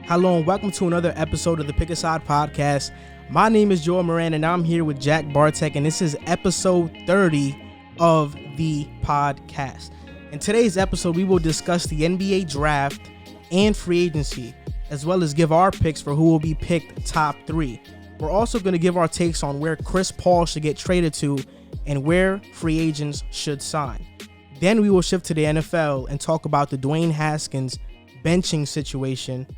Hello and welcome to another episode of the Pick a Side podcast. My name is Joel Moran and I'm here with Jack Barteck, and this is episode 30 of the podcast. In today's episode, we will discuss the NBA draft and free agency, as well as give our picks for who will be picked top 3. We're also going to give our takes on where Chris Paul should get traded to and where free agents should sign. Then we will shift to the NFL and talk about the Dwayne Haskins benching situation,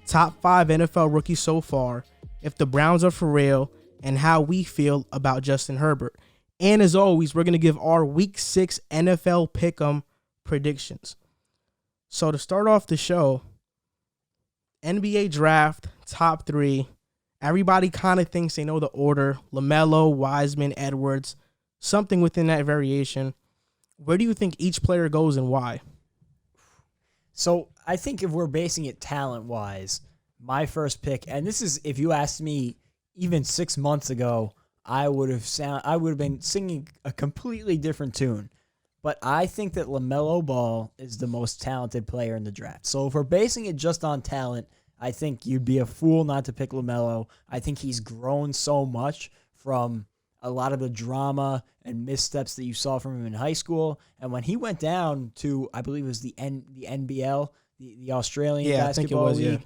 top 5 NFL rookies so far, if the Browns are for real, and how we feel about Justin Herbert. And as always, we're going to give our Week 6 NFL Pick'em predictions. So to start off the show, NBA draft, top 3. Everybody kind of thinks they know the order. LaMelo, Wiseman, Edwards, something within that variation. Where do you think each player goes and why? So I think if we're basing it talent-wise, my first pick, and this is, if you asked me even 6 months ago, I would have been singing a completely different tune. But I think that LaMelo Ball is the most talented player in the draft. So if we're basing it just on talent, I think you'd be a fool not to pick LaMelo. I think he's grown so much from a lot of the drama and missteps that you saw from him in high school. And when he went down to, I believe it was the NBL, the Australian Basketball League,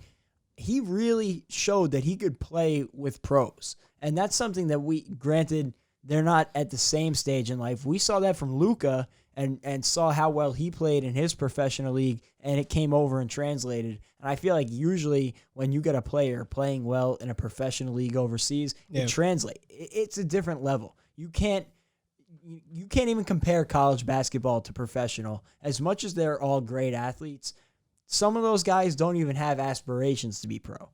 he really showed that he could play with pros. And that's something that granted, they're not at the same stage in life. We saw that from Luka and saw how well he played in his professional league, and it came over and translated. And I feel like usually when you get a player playing well in a professional league overseas, it translates. It's a different level. You can't even compare college basketball to professional. As much as they're all great athletes, some of those guys don't even have aspirations to be pro.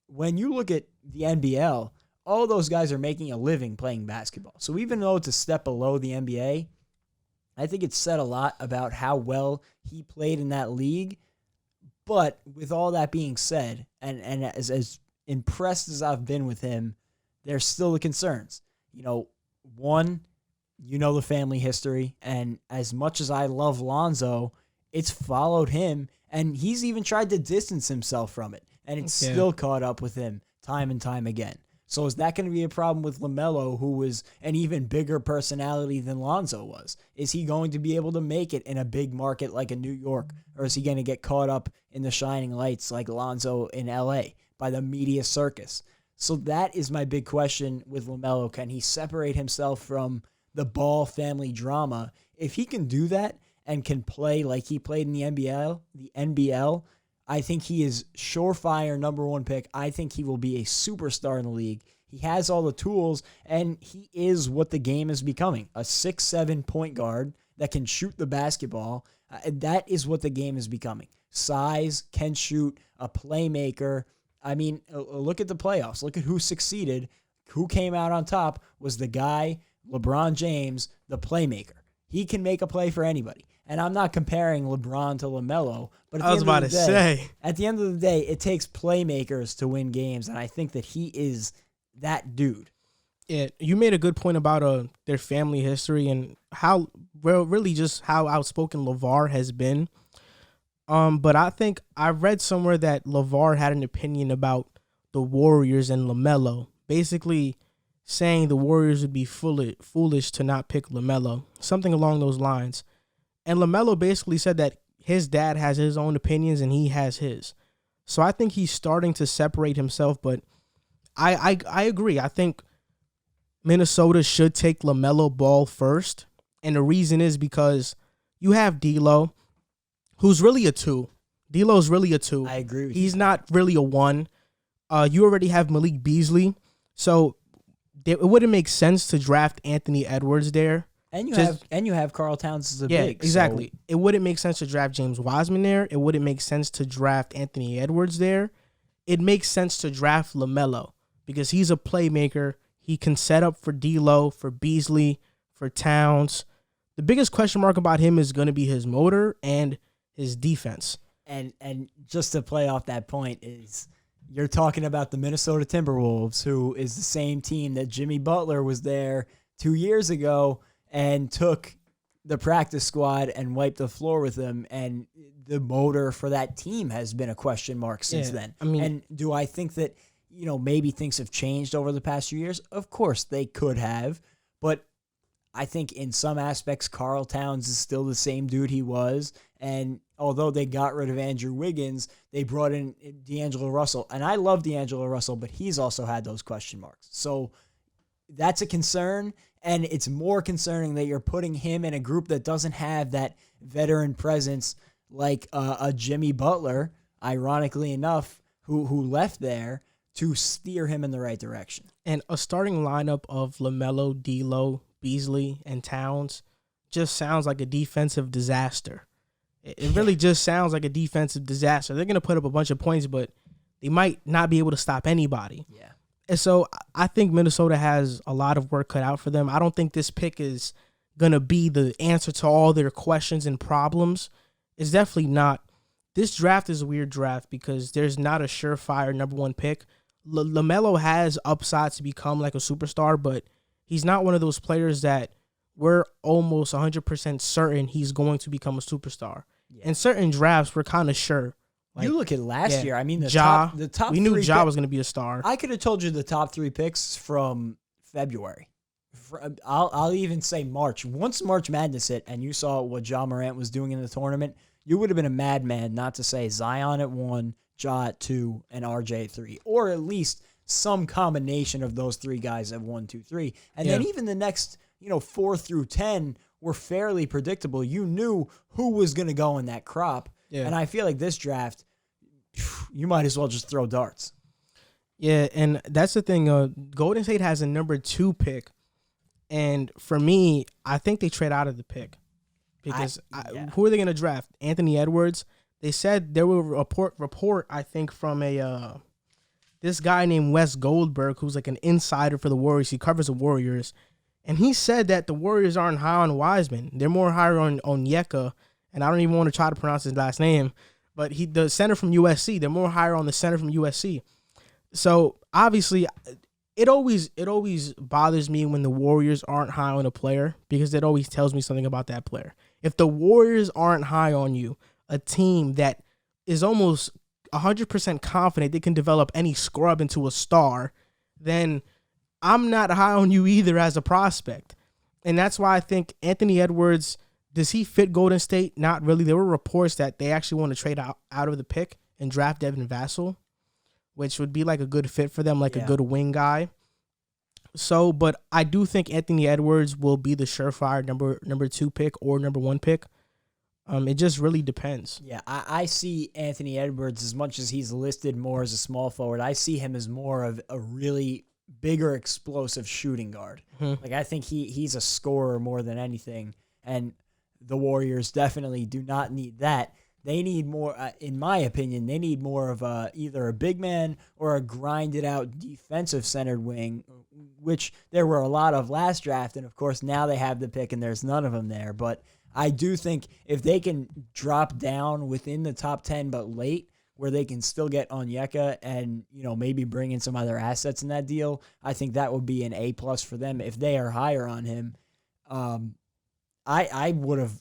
When you look at the NBL, all those guys are making a living playing basketball. So even though it's a step below the NBA, I think it said a lot about how well he played in that league. But with all that being said, and as impressed as I've been with him, there's still the concerns. One, the family history, and as much as I love Lonzo, it's followed him, and he's even tried to distance himself from it, and it's still caught up with him time and time again. So is that going to be a problem with LaMelo, who was an even bigger personality than Lonzo was? Is he going to be able to make it in a big market like a New York, or is he going to get caught up in the shining lights like Lonzo in LA by the media circus? So that is my big question with LaMelo. Can he separate himself from the Ball family drama? If he can do that and can play like he played in the NBL, I think he is surefire number 1 pick. I think he will be a superstar in the league. He has all the tools, and he is what the game is becoming, a 6'7" point guard that can shoot the basketball. That is what the game is becoming. Size, can shoot, a playmaker. I mean, look at the playoffs. Look at who succeeded. Who came out on top was the guy, LeBron James, the playmaker. He can make a play for anybody. And I'm not comparing LeBron to LaMelo, but at the end of the day, it takes playmakers to win games, and I think that he is that dude. Yeah, you made a good point about their family history and how outspoken LeVar has been. But I think I read somewhere that LeVar had an opinion about the Warriors and LaMelo, basically saying the Warriors would be foolish to not pick LaMelo, something along those lines. And LaMelo basically said that his dad has his own opinions and he has his. So I think he's starting to separate himself, but I agree. I think Minnesota should take LaMelo Ball first. And the reason is because you have D'Lo, who's really a 2. D'Lo's really a 2. I agree with you. He's not really a 1. You already have Malik Beasley. So it wouldn't make sense to draft Anthony Edwards there. And you have Karl Towns as a big. Exactly. So. It wouldn't make sense to draft James Wiseman there. It wouldn't make sense to draft Anthony Edwards there. It makes sense to draft LaMelo because he's a playmaker. He can set up for D'Lo, for Beasley, for Towns. The biggest question mark about him is going to be his motor and his defense. And just to play off that point is you're talking about the Minnesota Timberwolves, who is the same team that Jimmy Butler was there 2 years ago and took the practice squad and wiped the floor with him, and the motor for that team has been a question mark since then. I mean, and do I think that, maybe things have changed over the past few years? Of course they could have, but I think in some aspects Karl Towns is still the same dude he was, and although they got rid of Andrew Wiggins, they brought in D'Angelo Russell, and I love D'Angelo Russell, but he's also had those question marks. So that's a concern, and it's more concerning that you're putting him in a group that doesn't have that veteran presence like a Jimmy Butler, ironically enough, who left there to steer him in the right direction. And a starting lineup of LaMelo, D'Lo, Beasley, and Towns just sounds like a defensive disaster. It really just sounds like a defensive disaster. They're going to put up a bunch of points, but they might not be able to stop anybody. Yeah. And so I think Minnesota has a lot of work cut out for them. I don't think this pick is going to be the answer to all their questions and problems. It's definitely not. This draft is a weird draft because there's not a surefire number one pick. LaMelo has upside to become like a superstar, but he's not one of those players that we're almost 100% certain he's going to become a superstar. Yeah. In certain drafts, we're kind of sure. Like, you look at last year. I mean, the top. We knew Ja was going to be a star. I could have told you the top 3 picks from February. I'll even say March. Once March Madness hit, and you saw what Ja Morant was doing in the tournament, you would have been a madman not to say Zion at 1, Ja at 2, and RJ at 3, or at least some combination of those 3 guys at 1, 2, 3, and then even the next 4 through 10 were fairly predictable. You knew who was going to go in that crop. Yeah. And I feel like this draft, you might as well just throw darts. Yeah, and that's the thing. Golden State has a number 2 pick, and for me, I think they trade out of the pick because who are they going to draft? Anthony Edwards. They said there will report I think from this guy named Wes Goldberg, who's like an insider for the Warriors. He covers the Warriors, and he said that the Warriors aren't high on Wiseman. They're more higher on Onyeka. And I don't even want to try to pronounce his last name, but the center from USC, they're more higher on the center from USC. So obviously, it always bothers me when the Warriors aren't high on a player because it always tells me something about that player. If the Warriors aren't high on you, a team that is almost 100% confident they can develop any scrub into a star, then I'm not high on you either as a prospect. And that's why I think Anthony Edwards, does he fit Golden State? Not really. There were reports that they actually want to trade out of the pick and draft Devin Vassell, which would be like a good fit for them, like a good wing guy. So, but I do think Anthony Edwards will be the surefire number 2 pick or number 1 pick. It just really depends. Yeah, I see Anthony Edwards, as much as he's listed more as a small forward, I see him as more of a really bigger, explosive shooting guard. Mm-hmm. Like, I think he's a scorer more than anything, and the Warriors definitely do not need that. They need more, in my opinion, they need more of either a big man or a grinded-out defensive-centered wing, which there were a lot of last draft, and, of course, now they have the pick and there's none of them there. But I do think if they can drop down within the top 10 but late, where they can still get Onyeka and maybe bring in some other assets in that deal, I think that would be an A+ for them if they are higher on him. I would have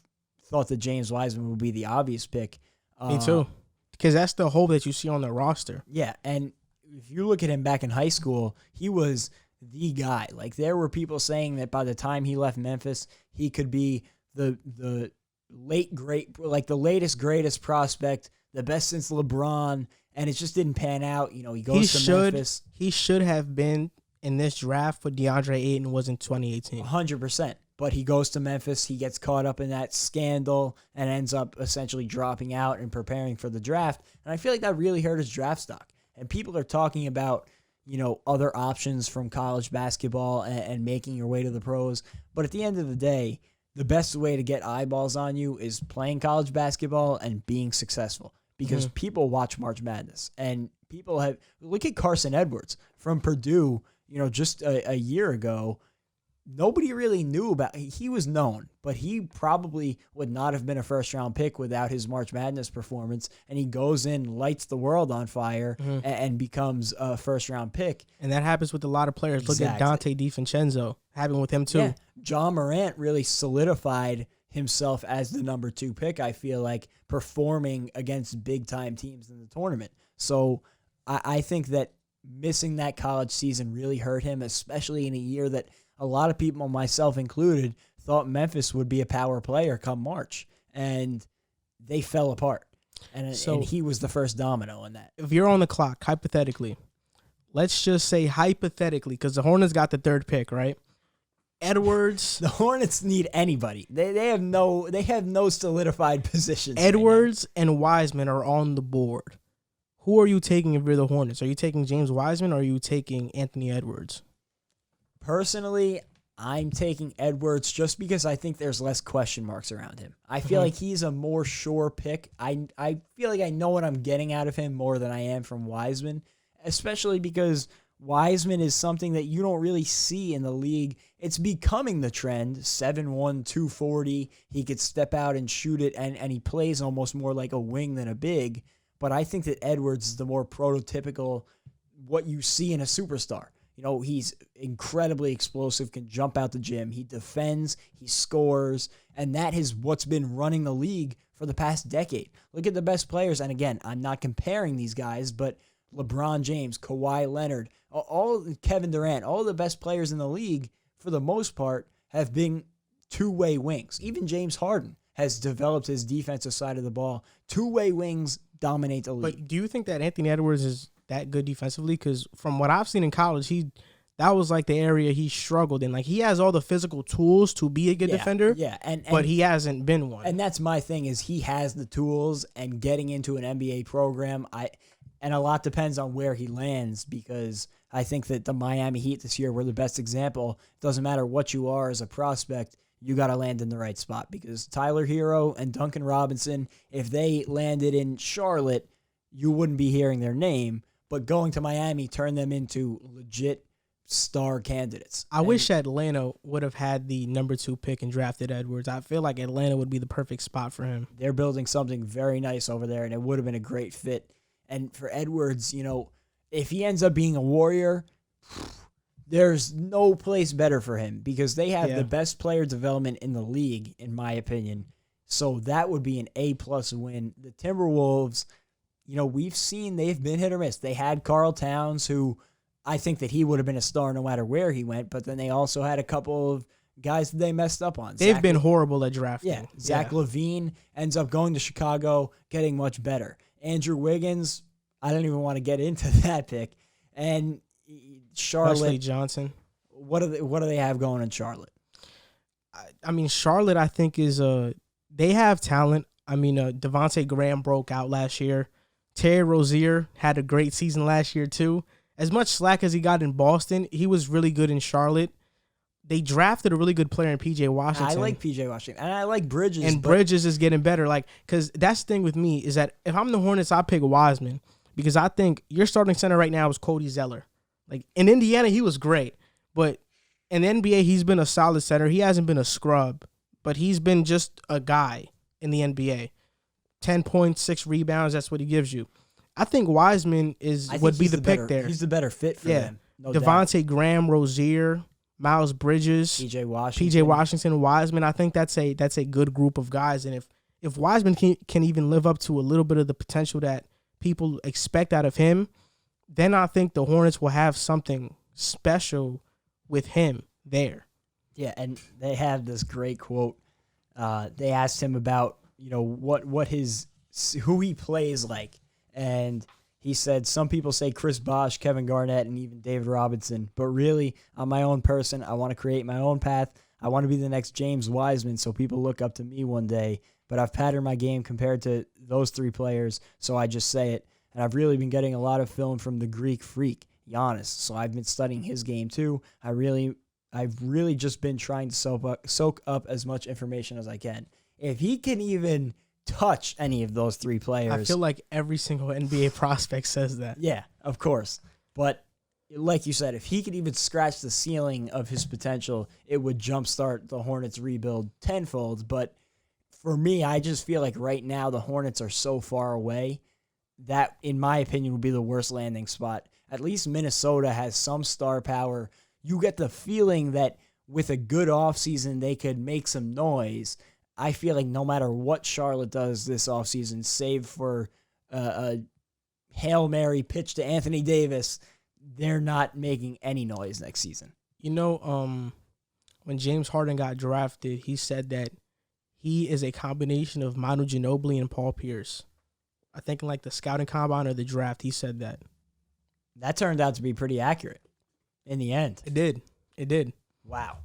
thought that James Wiseman would be the obvious pick. Me too, because that's the hole that you see on the roster. Yeah, and if you look at him back in high school, he was the guy. Like, there were people saying that by the time he left Memphis, he could be the latest greatest prospect, the best since LeBron, and it just didn't pan out. He goes to Memphis. He should have been in this draft what DeAndre Ayton was in 2018. 100%. But he goes to Memphis, he gets caught up in that scandal and ends up essentially dropping out and preparing for the draft. And I feel like that really hurt his draft stock. And people are talking about, other options from college basketball and making your way to the pros. But at the end of the day, the best way to get eyeballs on you is playing college basketball and being successful. Because people watch March Madness. And people look at Carson Edwards from Purdue, just a year ago. Nobody really knew about. He was known, but he probably would not have been a first-round pick without his March Madness performance. And he goes in, lights the world on fire, and becomes a first-round pick. And that happens with a lot of players. Exactly. Look at Dante DiVincenzo. Happened with him too. Yeah. Ja Morant really solidified himself as the number 2 pick, I feel like, performing against big-time teams in the tournament. So I think that missing that college season really hurt him, especially in a year that a lot of people, myself included, thought Memphis would be a power player come March. And they fell apart. And he was the first domino in that. If you're on the clock, hypothetically, let's just say hypothetically, because the Hornets got the 3rd pick, right? Edwards. The Hornets need anybody. They have no solidified positions. Edwards and Wiseman are on the board. Who are you taking if you're the Hornets? Are you taking James Wiseman or are you taking Anthony Edwards? Personally, I'm taking Edwards just because I think there's less question marks around him. I feel like he's a more sure pick. I feel like I know what I'm getting out of him more than I am from Wiseman, especially because Wiseman is something that you don't really see in the league. It's becoming the trend, 7'1", 240. He could step out and shoot it, and he plays almost more like a wing than a big. But I think that Edwards is the more prototypical, what you see in a superstar. You know, he's incredibly explosive, can jump out the gym. He defends, he scores, and that is what's been running the league for the past decade. Look at the best players, and again, I'm not comparing these guys, but LeBron James, Kawhi Leonard, Kevin Durant, all the best players in the league, for the most part, have been two-way wings. Even James Harden has developed his defensive side of the ball. Two-way wings dominate the league. But do you think that Anthony Edwards is that good defensively? Because from what I've seen in college, that was like the area he struggled in. Like, he has all the physical tools to be a good defender, but he hasn't been one. And that's my thing, is he has the tools, and getting into an NBA program, and a lot depends on where he lands, because I think that the Miami Heat this year were the best example. It doesn't matter what you are as a prospect, you got to land in the right spot, because Tyler Hero and Duncan Robinson, if they landed in Charlotte, you wouldn't be hearing their name, but going to Miami turned them into legit star candidates. I wish Atlanta would have had the number 2 pick and drafted Edwards. I feel like Atlanta would be the perfect spot for him. They're building something very nice over there, and it would have been a great fit. And for Edwards, you know, if he ends up being a Warrior, there's no place better for him, because they have the best player development in the league, in my opinion. So that would be an A-plus win. The Timberwolves, you know, we've seen they've been hit or miss. They had Karl Towns, who I think that he would have been a star no matter where he went, but then they also had a couple of guys that they messed up on. They've been horrible at drafting. Yeah, Zach LaVine ends up going to Chicago, getting much better. Andrew Wiggins, I don't even want to get into that pick. And Charlotte, Wesley Johnson. What do they have going in Charlotte? I mean, Charlotte, I think, is they have talent. I mean, Devontae Graham broke out last year. Terry Rozier had a great season last year too. As much slack as he got in Boston, he was really good in Charlotte. They drafted a really good player in P.J. Washington. I like P.J. Washington, and I like Bridges. And Bridges is getting better. Like, because that's the thing with me, is that if I'm the Hornets, I pick Wiseman, because I think your starting center right now is Cody Zeller. Like, in Indiana, he was great, but in the NBA, he's been a solid center. He hasn't been a scrub, but he's been just a guy in the NBA. 10 points, 6 rebounds, that's what he gives you. I think Wiseman would be the pick there. He's the better fit for them. No Devontae Graham, Rozier, Miles Bridges, P.J. Washington, Wiseman. I think that's a good group of guys. And if Wiseman can even live up to a little bit of the potential that people expect out of him, then I think the Hornets will have something special with him there. Yeah, and they have this great quote. They asked him about, you know, who he plays like. And he said, some people say Chris Bosh, Kevin Garnett, and even David Robinson. But really, I'm my own person. I want to create my own path. I want to be the next James Wiseman so people look up to me one day. But I've patterned my game compared to those 3 players, so I just say it. And I've really been getting a lot of film from the Greek freak, Giannis. So I've been studying his game too. I've really just been trying to soak up as much information as I can. If he can even touch any of those 3 players. I feel like every single NBA prospect says that. Yeah, of course. But like you said, if he could even scratch the ceiling of his potential, it would jumpstart the Hornets rebuild tenfold. But for me, I just feel like right now the Hornets are so far away that, in my opinion, would be the worst landing spot. At least Minnesota has some star power. You get the feeling that with a good offseason, they could make some noise. I feel like no matter what Charlotte does this offseason, save for a Hail Mary pitch to Anthony Davis, they're not making any noise next season. You know, when James Harden got drafted, he said that he is a combination of Manu Ginobili and Paul Pierce. I think in like the scouting combine or the draft, he said that. That turned out to be pretty accurate in the end. It did. Wow.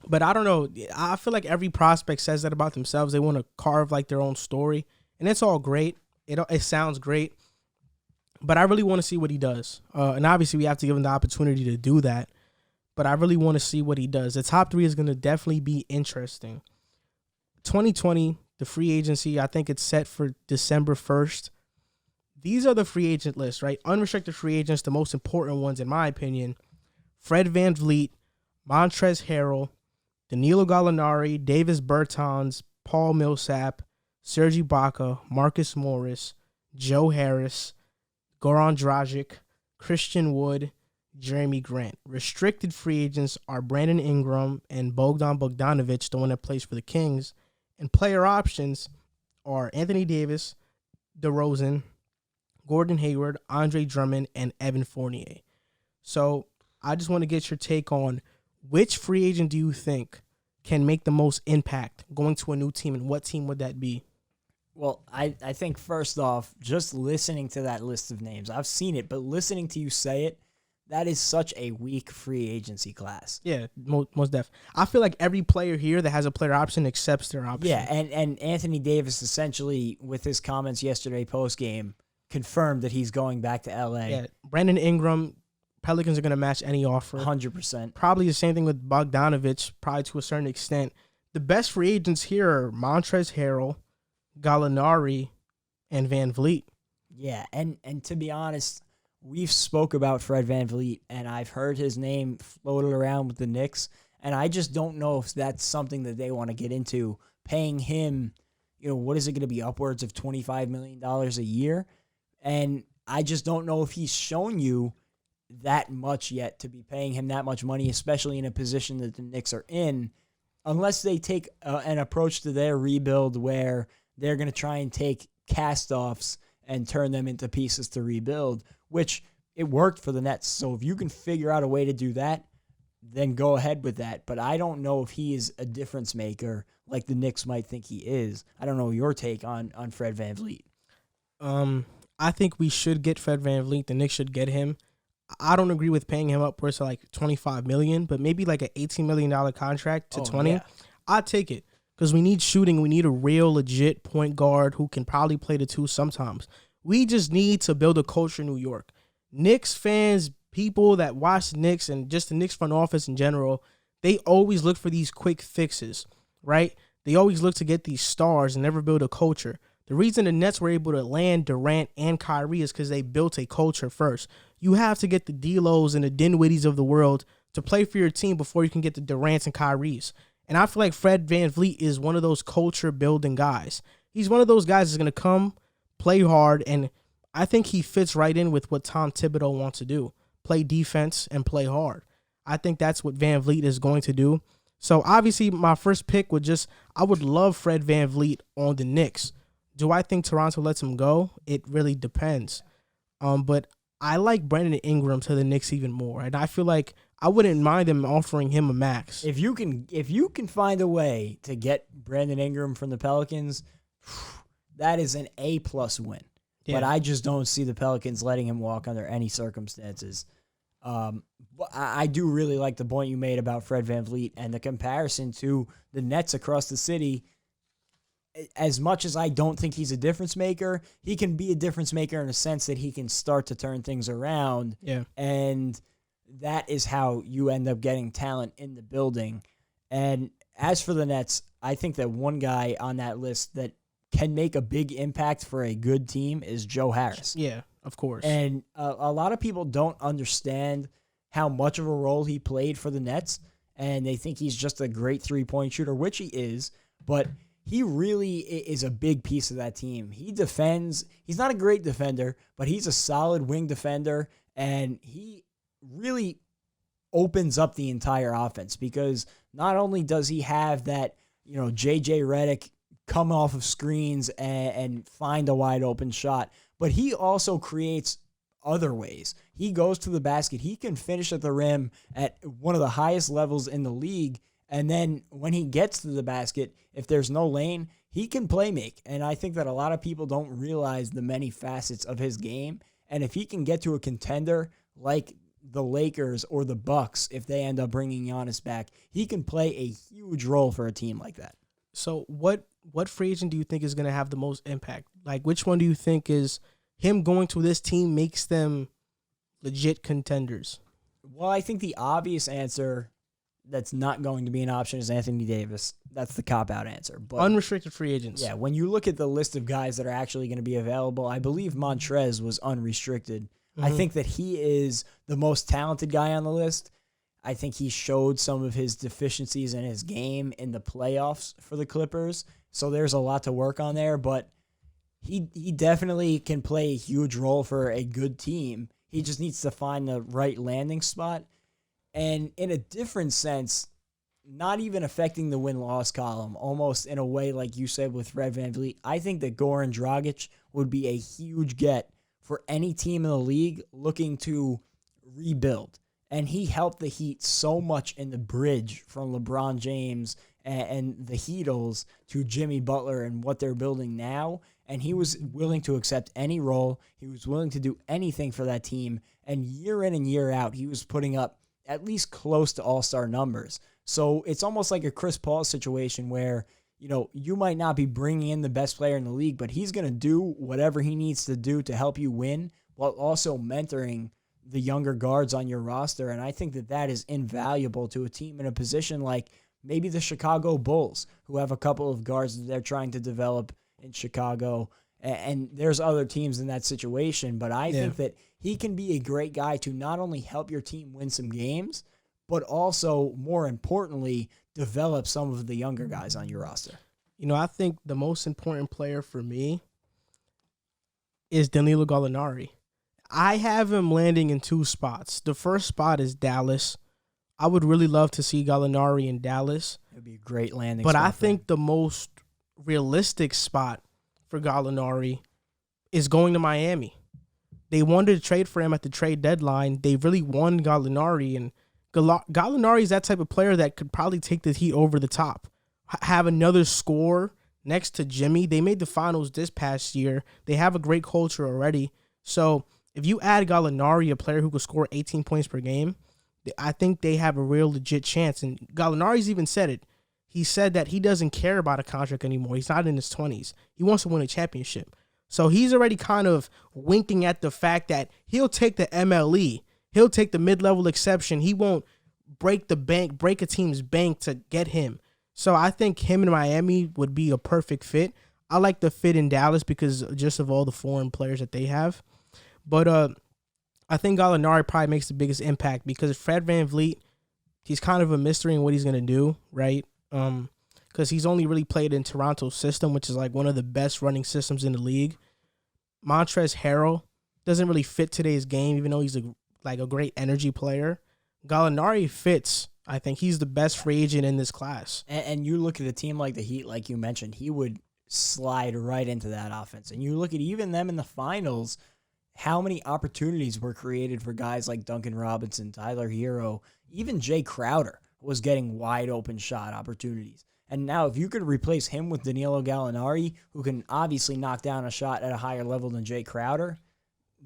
But I don't know. I feel like every prospect says that about themselves. They want to carve like their own story, and it's all great. It sounds great, but I really want to see what he does. And obviously, we have to give him the opportunity to do that. But I really want to see what he does. The top three is going to definitely be interesting. 2020, the free agency, I think it's set for December 1st. These are the free agent lists, right? Unrestricted free agents, the most important ones, in my opinion. Fred VanVleet, Montrezl Harrell, Danilo Gallinari, Davis Bertans, Paul Millsap, Serge Ibaka, Marcus Morris, Joe Harris, Goran Dragic, Christian Wood, Jeremy Grant. Restricted free agents are Brandon Ingram and Bogdan Bogdanovic, the one that plays for the Kings. And player options are Anthony Davis, DeRozan, Gordon Hayward, Andre Drummond, and Evan Fournier. So I just want to get your take on which free agent do you think can make the most impact going to a new team, and what team would that be? Well, I think first off, just listening to that list of names, I've seen it, but listening to you say it, that is such a weak free agency class. Yeah, most def. I feel like every player here that has a player option accepts their option. Yeah, and Anthony Davis essentially, with his comments yesterday post-game, confirmed that he's going back to L.A. Yeah, Brandon Ingram, Pelicans are going to match any offer. 100%. Probably the same thing with Bogdanovic, probably to a certain extent. The best free agents here are Montrezl Harrell, Gallinari, and VanVleet. Yeah, and to be honest, we've spoke about Fred VanVleet, and I've heard his name floated around with the Knicks, and I just don't know if that's something that they want to get into, paying him, what is it going to be, upwards of $25 million a year? And I just don't know if he's shown you that much yet to be paying him that much money, especially in a position that the Knicks are in, unless they take an approach to their rebuild where they're going to try and take cast-offs and turn them into pieces to rebuild, which it worked for the Nets. So if you can figure out a way to do that, then go ahead with that. But I don't know if he is a difference maker like the Knicks might think he is. I don't know your take on Fred VanVleet. I think we should get Fred VanVleet. The Knicks should get him. I don't agree with paying him upwards to like $25 million, but maybe like an $18 million contract to $20. Yeah. I'd take it because we need shooting. We need a real legit point guard who can probably play the two sometimes. We just need to build a culture in New York. Knicks fans, people that watch the Knicks and just the Knicks front office in general, they always look for these quick fixes, right? They always look to get these stars and never build a culture. The reason the Nets were able to land Durant and Kyrie is because they built a culture first. You have to get the D'Los and the Dinwiddies of the world to play for your team before you can get the Durants and Kyries. And I feel like Fred VanVleet is one of those culture-building guys. He's one of those guys that's going to come, play hard, and I think he fits right in with what Tom Thibodeau wants to do, play defense and play hard. I think that's what VanVleet is going to do. So obviously my first pick I would love Fred VanVleet on the Knicks. Do I think Toronto lets him go? It really depends. But I like Brandon Ingram to the Knicks even more, and I feel like I wouldn't mind them offering him a max. If you can find a way to get Brandon Ingram from the Pelicans, that is an A+ win. Yeah. But I just don't see the Pelicans letting him walk under any circumstances. But I do really like the point you made about Fred VanVleet and the comparison to the Nets across the city. As much as I don't think he's a difference maker, he can be a difference maker in a sense that he can start to turn things around. Yeah. And that is how you end up getting talent in the building. And as for the Nets, I think that one guy on that list that can make a big impact for a good team is Joe Harris. Yeah, of course. And a lot of people don't understand how much of a role he played for the Nets, and they think he's just a great three-point shooter, which he is, but he really is a big piece of that team. He defends. He's not a great defender, but he's a solid wing defender, and he really opens up the entire offense because not only does he have that, J.J. Redick come off of screens and find a wide open shot. But he also creates other ways. He goes to the basket. He can finish at the rim at one of the highest levels in the league. And then when he gets to the basket, if there's no lane, he can play make. And I think that a lot of people don't realize the many facets of his game. And if he can get to a contender like the Lakers or the Bucks, if they end up bringing Giannis back, he can play a huge role for a team like that. So what free agent do you think is going to have the most impact? Like, which one do you think is him going to this team makes them legit contenders? Well, I think the obvious answer that's not going to be an option is Anthony Davis. That's the cop-out answer. But unrestricted free agents. Yeah, when you look at the list of guys that are actually going to be available, I believe Montrez was unrestricted. I think that he is the most talented guy on the list. I think he showed some of his deficiencies in his game in the playoffs for the Clippers. So there's a lot to work on there, but he definitely can play a huge role for a good team. He just needs to find the right landing spot. And in a different sense, not even affecting the win-loss column, almost in a way like you said with Fred VanVleet, I think that Goran Dragic would be a huge get for any team in the league looking to rebuild. And he helped the Heat so much in the bridge from LeBron James and the Heatles to Jimmy Butler and what they're building now. And he was willing to accept any role. He was willing to do anything for that team. And year in and year out, he was putting up at least close to all-star numbers. So it's almost like a Chris Paul situation where, you know, you might not be bringing in the best player in the league, but he's going to do whatever he needs to do to help you win while also mentoring the younger guards on your roster. And I think that that is invaluable to a team in a position like maybe the Chicago Bulls, who have a couple of guards that they're trying to develop in Chicago. And there's other teams in that situation, but I think that he can be a great guy to not only help your team win some games, but also, more importantly, develop some of the younger guys on your roster. You know, I think the most important player for me is Danilo Gallinari. I have him landing in two spots. The first spot is Dallas. I would really love to see Gallinari in Dallas. It would be a great landing spot. But I think the most realistic spot for Gallinari is going to Miami. They wanted to trade for him at the trade deadline. They really won Gallinari, and Gallinari is that type of player that could probably take the Heat over the top. Have another score next to Jimmy. They made the finals this past year. They have a great culture already. So if you add Gallinari, a player who could score 18 points per game, I think they have a real legit chance. And Gallinari's even said it. He said that he doesn't care about a contract anymore. He's not in his 20s. He wants to win a championship. So he's already kind of winking at the fact that he'll take the MLE. He'll take the mid-level exception. He won't break a team's bank to get him. So I think him in Miami would be a perfect fit. I like the fit in Dallas because just of all the foreign players that they have. But I think Gallinari probably makes the biggest impact because Fred VanVleet, he's kind of a mystery in what he's going to do, right? Because he's only really played in Toronto's system, which is like one of the best running systems in the league. Montrezl Harrell doesn't really fit today's game, even though he's a great energy player. Gallinari fits. I think he's the best free agent in this class. And you look at a team like the Heat, like you mentioned, he would slide right into that offense. And you look at even them in the finals, how many opportunities were created for guys like Duncan Robinson, Tyler Hero, even Jay Crowder was getting wide open shot opportunities. And now if you could replace him with Danilo Gallinari, who can obviously knock down a shot at a higher level than Jay Crowder,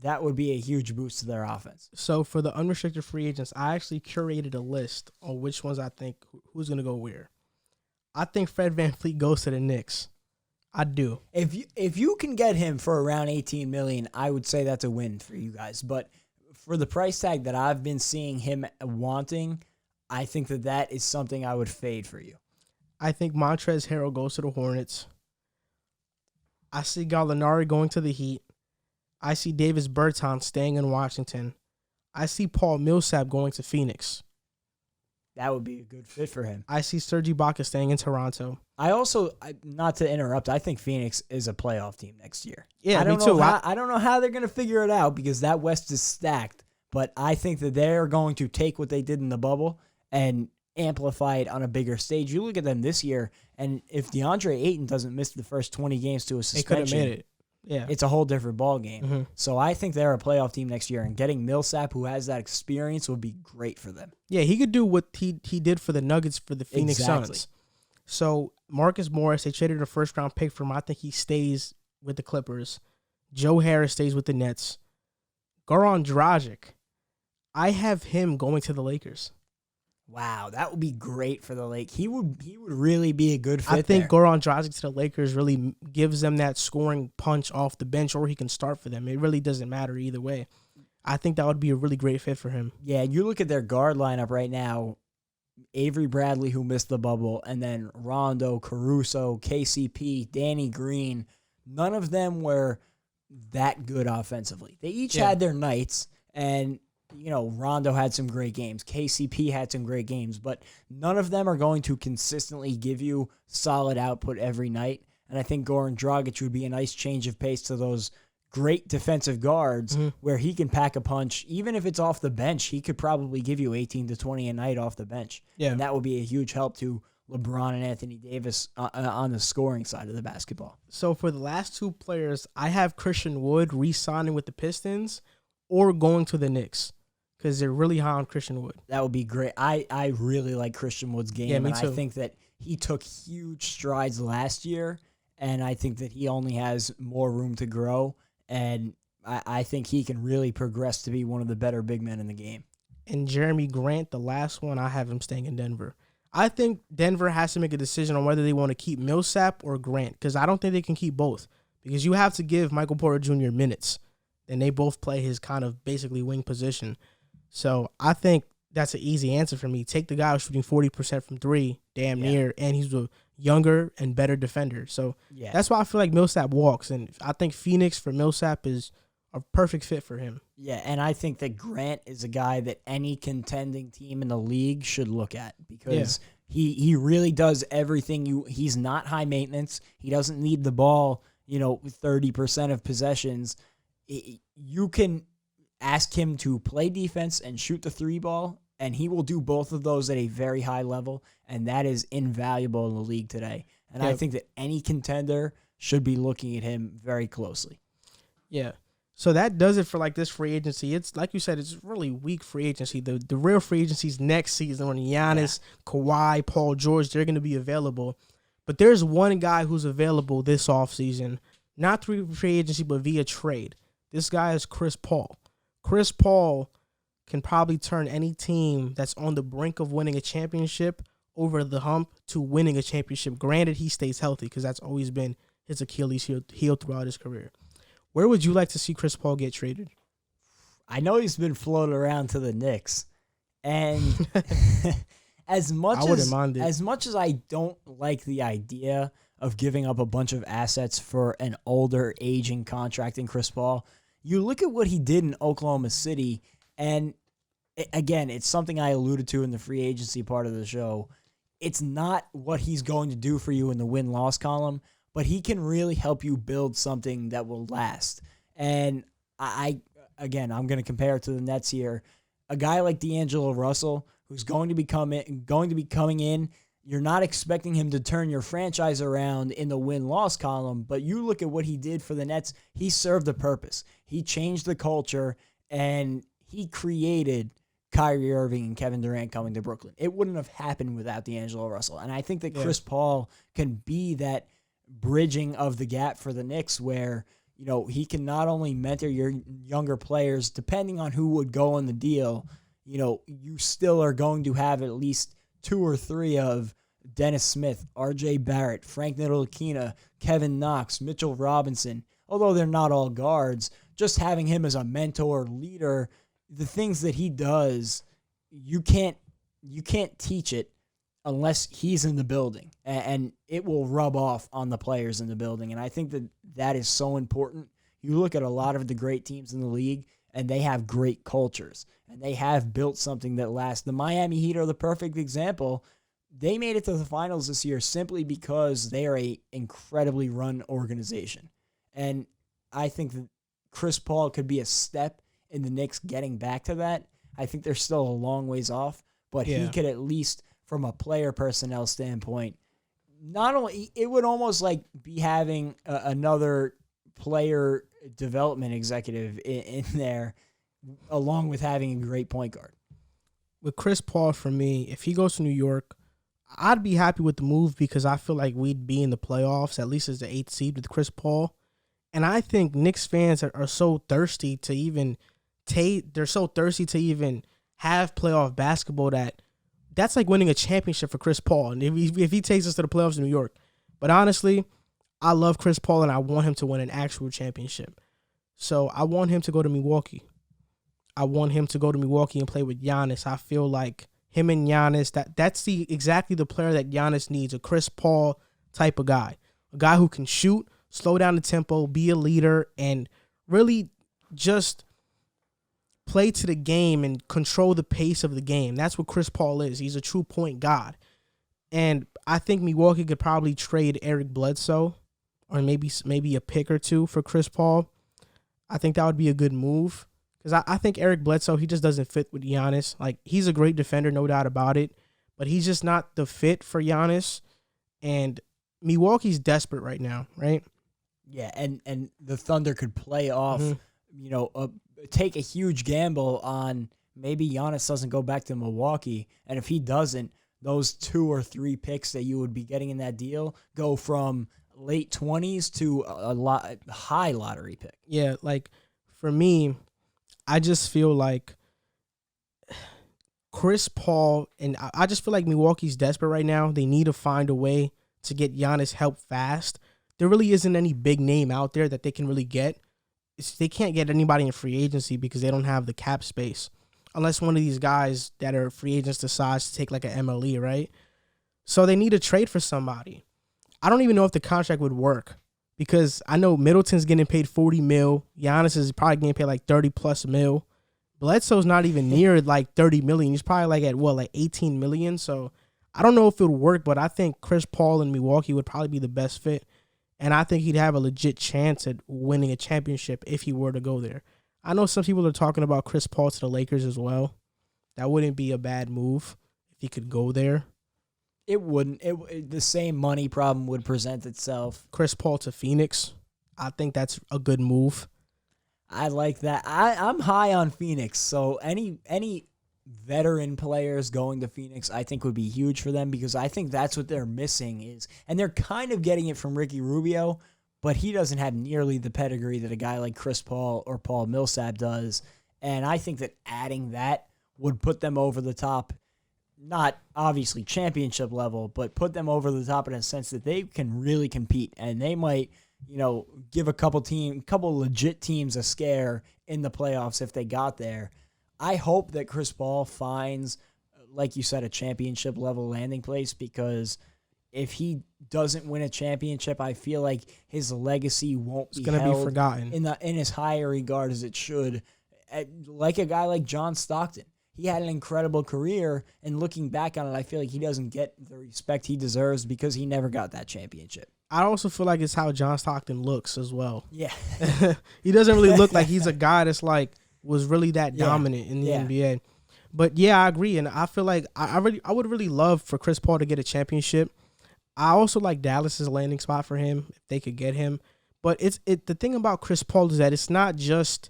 that would be a huge boost to their offense. So for the unrestricted free agents, I actually curated a list on which ones I think who's going to go where. I think Fred VanVleet goes to the Knicks. I do. If you can get him for around $18 million, I would say that's a win for you guys. But for the price tag that I've been seeing him wanting, I think that is something I would fade for you. I think Montrezl Harrell goes to the Hornets. I see Gallinari going to the Heat. I see Davis Bertans staying in Washington. I see Paul Millsap going to Phoenix. That would be a good fit for him. I see Serge Ibaka staying in Toronto. I also, not to interrupt, I think Phoenix is a playoff team next year. Yeah, me too. I don't know how they're going to figure it out because that West is stacked, but I think that they're going to take what they did in the bubble and amplify it on a bigger stage. You look at them this year, and if DeAndre Ayton doesn't miss the first 20 games to a suspension, they could have made it. Yeah, it's a whole different ball game. Mm-hmm. So I think they're a playoff team next year, and getting Millsap, who has that experience, would be great for them. Yeah, he could do what he did for the Nuggets for the Phoenix Suns. So Marcus Morris, they traded a first-round pick for him. I think he stays with the Clippers. Joe Harris stays with the Nets. Goran Dragic, I have him going to the Lakers. Wow, that would be great for the Lake. He would really be a good fit. I think Goran Dragic to the Lakers really gives them that scoring punch off the bench, or he can start for them. It really doesn't matter either way. I think that would be a really great fit for him. Yeah, you look at their guard lineup right now, Avery Bradley, who missed the bubble, and then Rondo, Caruso, KCP, Danny Green. None of them were that good offensively. They each had their nights, and Rondo had some great games. KCP had some great games, but none of them are going to consistently give you solid output every night. And I think Goran Dragic would be a nice change of pace to those great defensive guards where he can pack a punch. Even if it's off the bench, he could probably give you 18 to 20 a night off the bench. Yeah. And that would be a huge help to LeBron and Anthony Davis on the scoring side of the basketball. So for the last two players, I have Christian Wood re-signing with the Pistons or going to the Knicks because they're really high on Christian Wood. That would be great. I really like Christian Wood's game. Yeah, me too. I think that he took huge strides last year, and I think that he only has more room to grow. And I think he can really progress to be one of the better big men in the game. And Jeremy Grant, the last one, I have him staying in Denver. I think Denver has to make a decision on whether they want to keep Millsap or Grant, because I don't think they can keep both. Because you have to give Michael Porter Jr. minutes, and they both play his kind of basically wing position. So I think that's an easy answer for me. Take the guy who's shooting 40% from three, damn near, and he's a younger and better defender. So that's why I feel like Millsap walks, and I think Phoenix for Millsap is a perfect fit for him. Yeah, and I think that Grant is a guy that any contending team in the league should look at because he really does everything. He's not high maintenance. He doesn't need the ball, 30% of possessions. You can ask him to play defense and shoot the three ball, and he will do both of those at a very high level, and that is invaluable in the league today. And I think that any contender should be looking at him very closely. Yeah. So that does it for this free agency. It's like you said, it's really weak free agency. The real free agency is next season when Giannis, Kawhi, Paul George, they're going to be available. But there's one guy who's available this offseason, not through free agency, but via trade. This guy is Chris Paul. Chris Paul can probably turn any team that's on the brink of winning a championship over the hump to winning a championship. Granted, he stays healthy because that's always been his Achilles heel throughout his career. Where would you like to see Chris Paul get traded? I know he's been floated around to the Knicks, and as much as I don't like the idea of giving up a bunch of assets for an older, aging contract in Chris Paul, you look at what he did in Oklahoma City, and again, it's something I alluded to in the free agency part of the show. It's not what he's going to do for you in the win-loss column, but he can really help you build something that will last. And I'm going to compare it to the Nets here. A guy like D'Angelo Russell, who's going to be coming in, you're not expecting him to turn your franchise around in the win-loss column, but you look at what he did for the Nets, he served a purpose. He changed the culture, and he created Kyrie Irving and Kevin Durant coming to Brooklyn. It wouldn't have happened without D'Angelo Russell. And I think that Chris Paul can be that bridging of the gap for the Knicks where, he can not only mentor your younger players, depending on who would go on the deal, you still are going to have at least 2 or 3 of Dennis Smith, RJ Barrett, Frank Ntilikina, Kevin Knox, Mitchell Robinson. Although they're not all guards, just having him as a mentor, leader, the things that he does, you can't teach it unless he's in the building, and it will rub off on the players in the building. And I think that is so important. You look at a lot of the great teams in the league, and they have great cultures, and they have built something that lasts. The Miami Heat are the perfect example. They made it to the finals this year simply because they are an incredibly run organization. And I think that Chris Paul could be a step in the Knicks getting back to that. I think they're still a long ways off, but he could at least from a player personnel standpoint, not only it would almost like be having another player development executive in there, along with having a great point guard. With Chris Paul, for me, if he goes to New York, I'd be happy with the move because I feel like we'd be in the playoffs, at least as the 8th seed with Chris Paul. And I think Knicks fans are so thirsty to even they're so thirsty to even have playoff basketball that's like winning a championship for Chris Paul. And if he takes us to the playoffs in New York. But honestly, I love Chris Paul and I want him to win an actual championship. So I want him to go to Milwaukee. I want him to go to Milwaukee and play with Giannis. I feel like him and Giannis, that's exactly the player that Giannis needs, a Chris Paul type of guy. A guy who can shoot, slow down the tempo, be a leader, and really just play to the game and control the pace of the game. That's what Chris Paul is. He's a true point guard. And I think Milwaukee could probably trade Eric Bledsoe or maybe a pick or two for Chris Paul. I think that would be a good move. Because I think Eric Bledsoe, he just doesn't fit with Giannis. Like, he's a great defender, no doubt about it. But he's just not the fit for Giannis. And Milwaukee's desperate right now, right? Yeah, and the Thunder could play off, take a huge gamble on maybe Giannis doesn't go back to Milwaukee. And if he doesn't, those 2 or 3 picks that you would be getting in that deal go from late 20s to a high lottery pick. Yeah, like, for me, I just feel like Chris Paul, and I just feel like Milwaukee's desperate right now. They need to find a way to get Giannis help fast. There really isn't any big name out there that they can really get. They can't get anybody in free agency because they don't have the cap space. Unless one of these guys that are free agents decides to take like an MLE, right? So they need to trade for somebody. I don't even know if the contract would work. Because I know Middleton's getting paid $40 million. Giannis is probably getting paid like $30+ million. Bledsoe's not even near like $30 million. He's probably like at like $18 million. So I don't know if it would work, but I think Chris Paul in Milwaukee would probably be the best fit. And I think he'd have a legit chance at winning a championship if he were to go there. I know some people are talking about Chris Paul to the Lakers as well. That wouldn't be a bad move if he could go there. It wouldn't. The same money problem would present itself. Chris Paul to Phoenix. I think that's a good move. I like that. I'm high on Phoenix, so any veteran players going to Phoenix I think would be huge for them because I think that's what they're missing and they're kind of getting it from Ricky Rubio, but he doesn't have nearly the pedigree that a guy like Chris Paul or Paul Millsap does, and I think that adding that would put them over the top. Not obviously championship level, but put them over the top in a sense that they can really compete, and they might, give a couple legit teams a scare in the playoffs if they got there. I hope that Chris Paul finds, like you said, a championship level landing place because if he doesn't win a championship, I feel like his legacy won't be forgotten in as high a regard as it should. Like a guy like John Stockton. He had an incredible career, and looking back on it, I feel like he doesn't get the respect he deserves because he never got that championship. I also feel like it's how John Stockton looks as well. Yeah. He doesn't really look like he's a guy that's like was really that dominant in the NBA. But yeah, I agree, and I feel like I would really love for Chris Paul to get a championship. I also like Dallas's landing spot for him if they could get him. But the thing about Chris Paul is that it's not just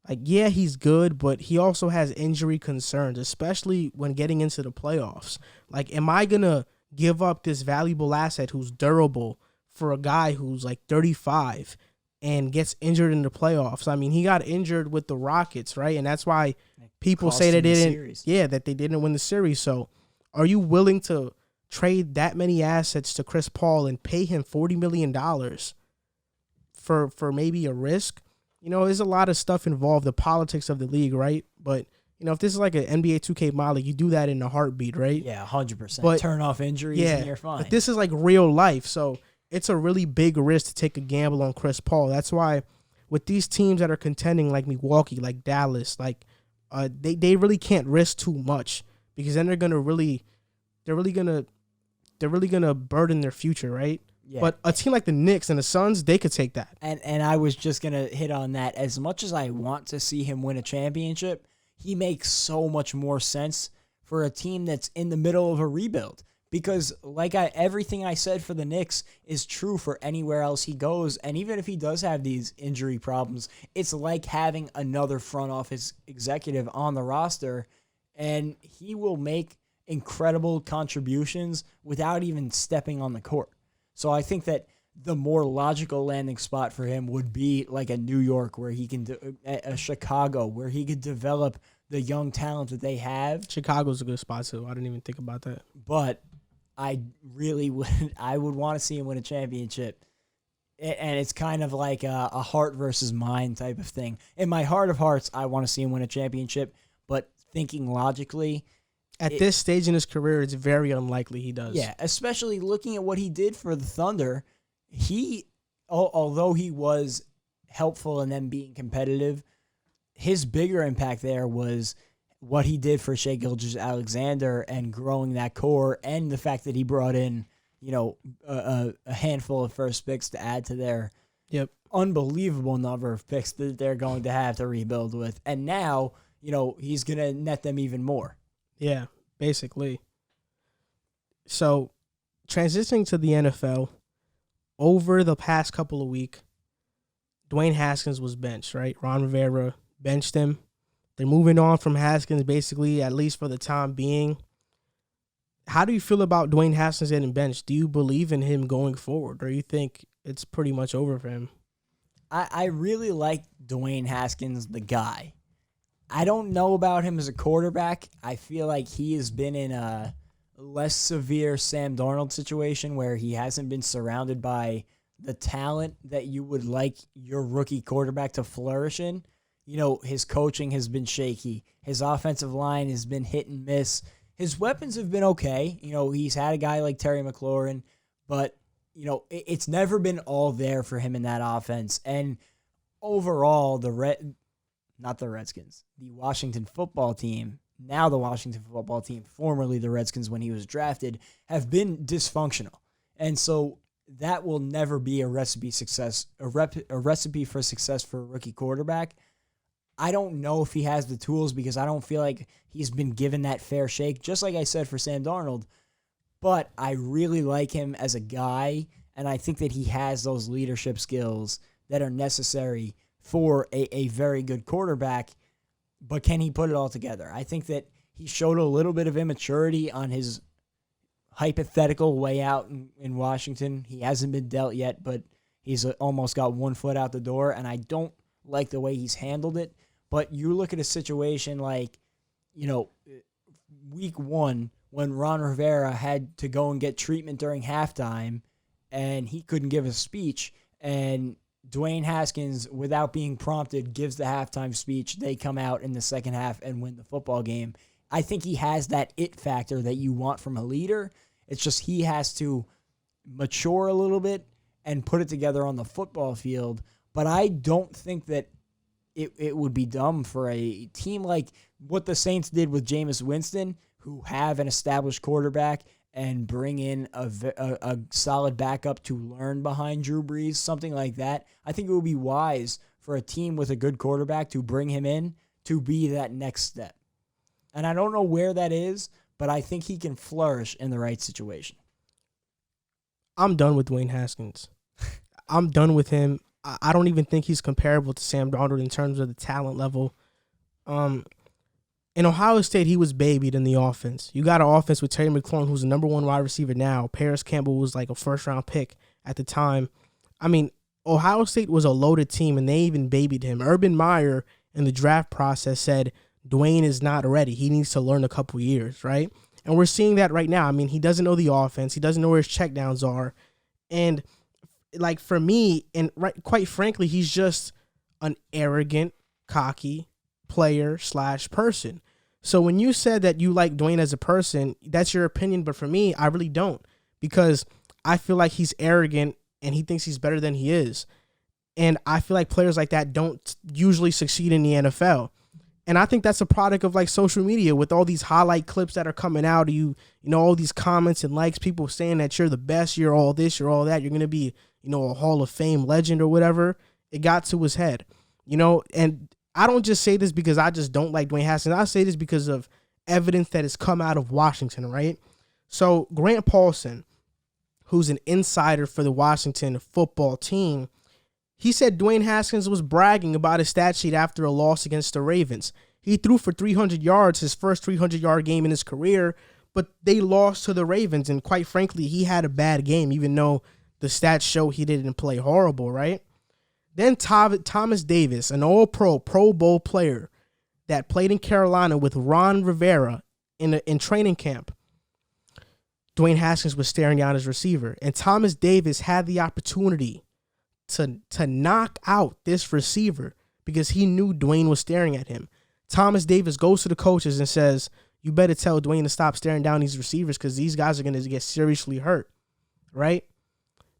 like, yeah, he's good, but he also has injury concerns, especially when getting into the playoffs. Like, am I going to give up this valuable asset who's durable for a guy who's like 35 and gets injured in the playoffs? I mean, he got injured with the Rockets, right? And that's why people say that they didn't win the series. So are you willing to trade that many assets to Chris Paul and pay him $40 million for maybe a risk? There's a lot of stuff involved, the politics of the league, right? But, if this is like an NBA 2K model, you do that in a heartbeat, right? Yeah, 100%. But turn off injuries and you're fine. But this is like real life, so it's a really big risk to take a gamble on Chris Paul. That's why with these teams that are contending like Milwaukee, like Dallas, like they really can't risk too much because then they're really gonna burden their future, right? Yeah. But a team like the Knicks and the Suns, they could take that. And I was just going to hit on that. As much as I want to see him win a championship, he makes so much more sense for a team that's in the middle of a rebuild. Because everything I said for the Knicks is true for anywhere else he goes. And even if he does have these injury problems, it's like having another front office executive on the roster, and he will make incredible contributions without even stepping on the court. So I think that the more logical landing spot for him would be like a New York, where he can a Chicago, where he could develop the young talent that they have. Chicago's a good spot too. I didn't even think about that. But I would want to see him win a championship. And it's kind of like a heart versus mind type of thing. In my heart of hearts, I want to see him win a championship. But thinking logically, at this stage in his career, it's very unlikely he does. Yeah, especially looking at what he did for the Thunder. Although he was helpful in them being competitive, his bigger impact there was what he did for Shai Gilgeous-Alexander and growing that core, and the fact that he brought in, a handful of first picks to add to their unbelievable number of picks that they're going to have to rebuild with. And now, he's going to net them even more. Yeah, basically. So, transitioning to the NFL, over the past couple of weeks, Dwayne Haskins was benched, right? Ron Rivera benched him. They're moving on from Haskins, basically, at least for the time being. How do you feel about Dwayne Haskins getting benched? Do you believe in him going forward, or you think it's pretty much over for him? I really like Dwayne Haskins, the guy. I don't know about him as a quarterback. I feel like he has been in a less severe Sam Darnold situation where he hasn't been surrounded by the talent that you would like your rookie quarterback to flourish in. His coaching has been shaky. His offensive line has been hit and miss. His weapons have been okay. He's had a guy like Terry McLaurin, but, it's never been all there for him in that offense. And overall, the Washington football team, now the Washington football team, formerly the Redskins when he was drafted, have been dysfunctional. And so that will never be a recipe for success for a rookie quarterback. I don't know if he has the tools because I don't feel like he's been given that fair shake, just like I said for Sam Darnold. But I really like him as a guy, and I think that he has those leadership skills that are necessary for a very good quarterback. But can he put it all together? I think that he showed a little bit of immaturity on his hypothetical way out in Washington. He hasn't been dealt yet, but he's almost got 1 foot out the door, and I don't like the way he's handled it. But you look at a situation like, week 1, when Ron Rivera had to go and get treatment during halftime, and he couldn't give a speech, and Dwayne Haskins, without being prompted, gives the halftime speech. They come out in the second half and win the football game. I think he has that it factor that you want from a leader. It's just he has to mature a little bit and put it together on the football field. But I don't think that it would be dumb for a team like what the Saints did with Jameis Winston, who have an established quarterback, and bring in a solid backup to learn behind Drew Brees, something like that. I think it would be wise for a team with a good quarterback to bring him in to be that next step. And I don't know where that is, but I think he can flourish in the right situation. I'm done with Dwayne Haskins. I'm done with him. I don't even think he's comparable to Sam Darnold in terms of the talent level. In Ohio State, he was babied in the offense. You got an offense with Terry McLaurin, who's the number 1 wide receiver now. Paris Campbell was like a first-round pick at the time. I mean, Ohio State was a loaded team, and they even babied him. Urban Meyer, in the draft process, said Dwayne is not ready. He needs to learn a couple years, right? And we're seeing that right now. I mean, he doesn't know the offense. He doesn't know where his checkdowns are. And like for me, and quite frankly, he's just an arrogant, cocky player/person. So when you said that you like Dwayne as a person, that's your opinion. But for me, I really don't, because I feel like he's arrogant and he thinks he's better than he is. And I feel like players like that don't usually succeed in the NFL. And I think that's a product of like social media with all these highlight clips that are coming out. You know, all these comments and likes, people saying that you're the best, you're all this, you're all that. You're going to be, a Hall of Fame legend or whatever. It got to his head, and I don't just say this because I just don't like Dwayne Haskins. I say this because of evidence that has come out of Washington, right? So Grant Paulson, who's an insider for the Washington football team, he said Dwayne Haskins was bragging about his stat sheet after a loss against the Ravens. He threw for 300 yards, his first 300-yard game in his career, but they lost to the Ravens, and quite frankly, he had a bad game, even though the stats show he didn't play horrible, right? Then Thomas Davis, an all-pro, Pro Bowl player that played in Carolina with Ron Rivera in training camp. Dwayne Haskins was staring down his receiver, and Thomas Davis had the opportunity to knock out this receiver because he knew Dwayne was staring at him. Thomas Davis goes to the coaches and says, you better tell Dwayne to stop staring down these receivers because these guys are going to get seriously hurt, right?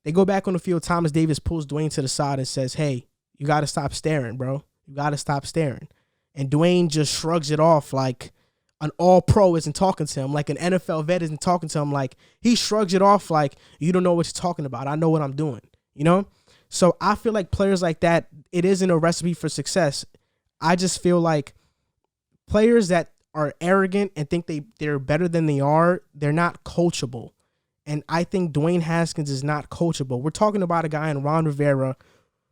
They go back on the field. Thomas Davis pulls Dwayne to the side and says, hey, you got to stop staring, bro. You got to stop staring. And Dwayne just shrugs it off like an all-pro isn't talking to him, like an NFL vet isn't talking to him. Like, he shrugs it off like, you don't know what you're talking about. I know what I'm doing, you know? So I feel like players like that, it isn't a recipe for success. I just feel like players that are arrogant and think they're better than they are, they're not coachable. And I think Dwayne Haskins is not coachable. We're talking about a guy in Ron Rivera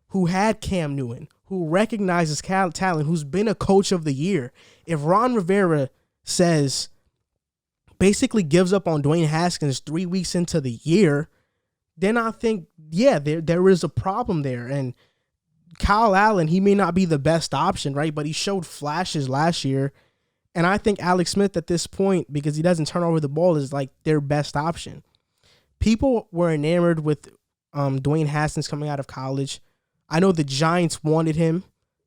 who had Cam Newton, who recognizes talent, who's been a coach of the year. If Ron Rivera says, basically gives up on Dwayne Haskins 3 weeks into the year, then I think, yeah, there is a problem there. And Kyle Allen, he may not be the best option, right? But he showed flashes last year. And I think Alex Smith at this point, because he doesn't turn over the ball, is like their best option. People were enamored with Dwayne Haskins coming out of college. I know the Giants wanted him.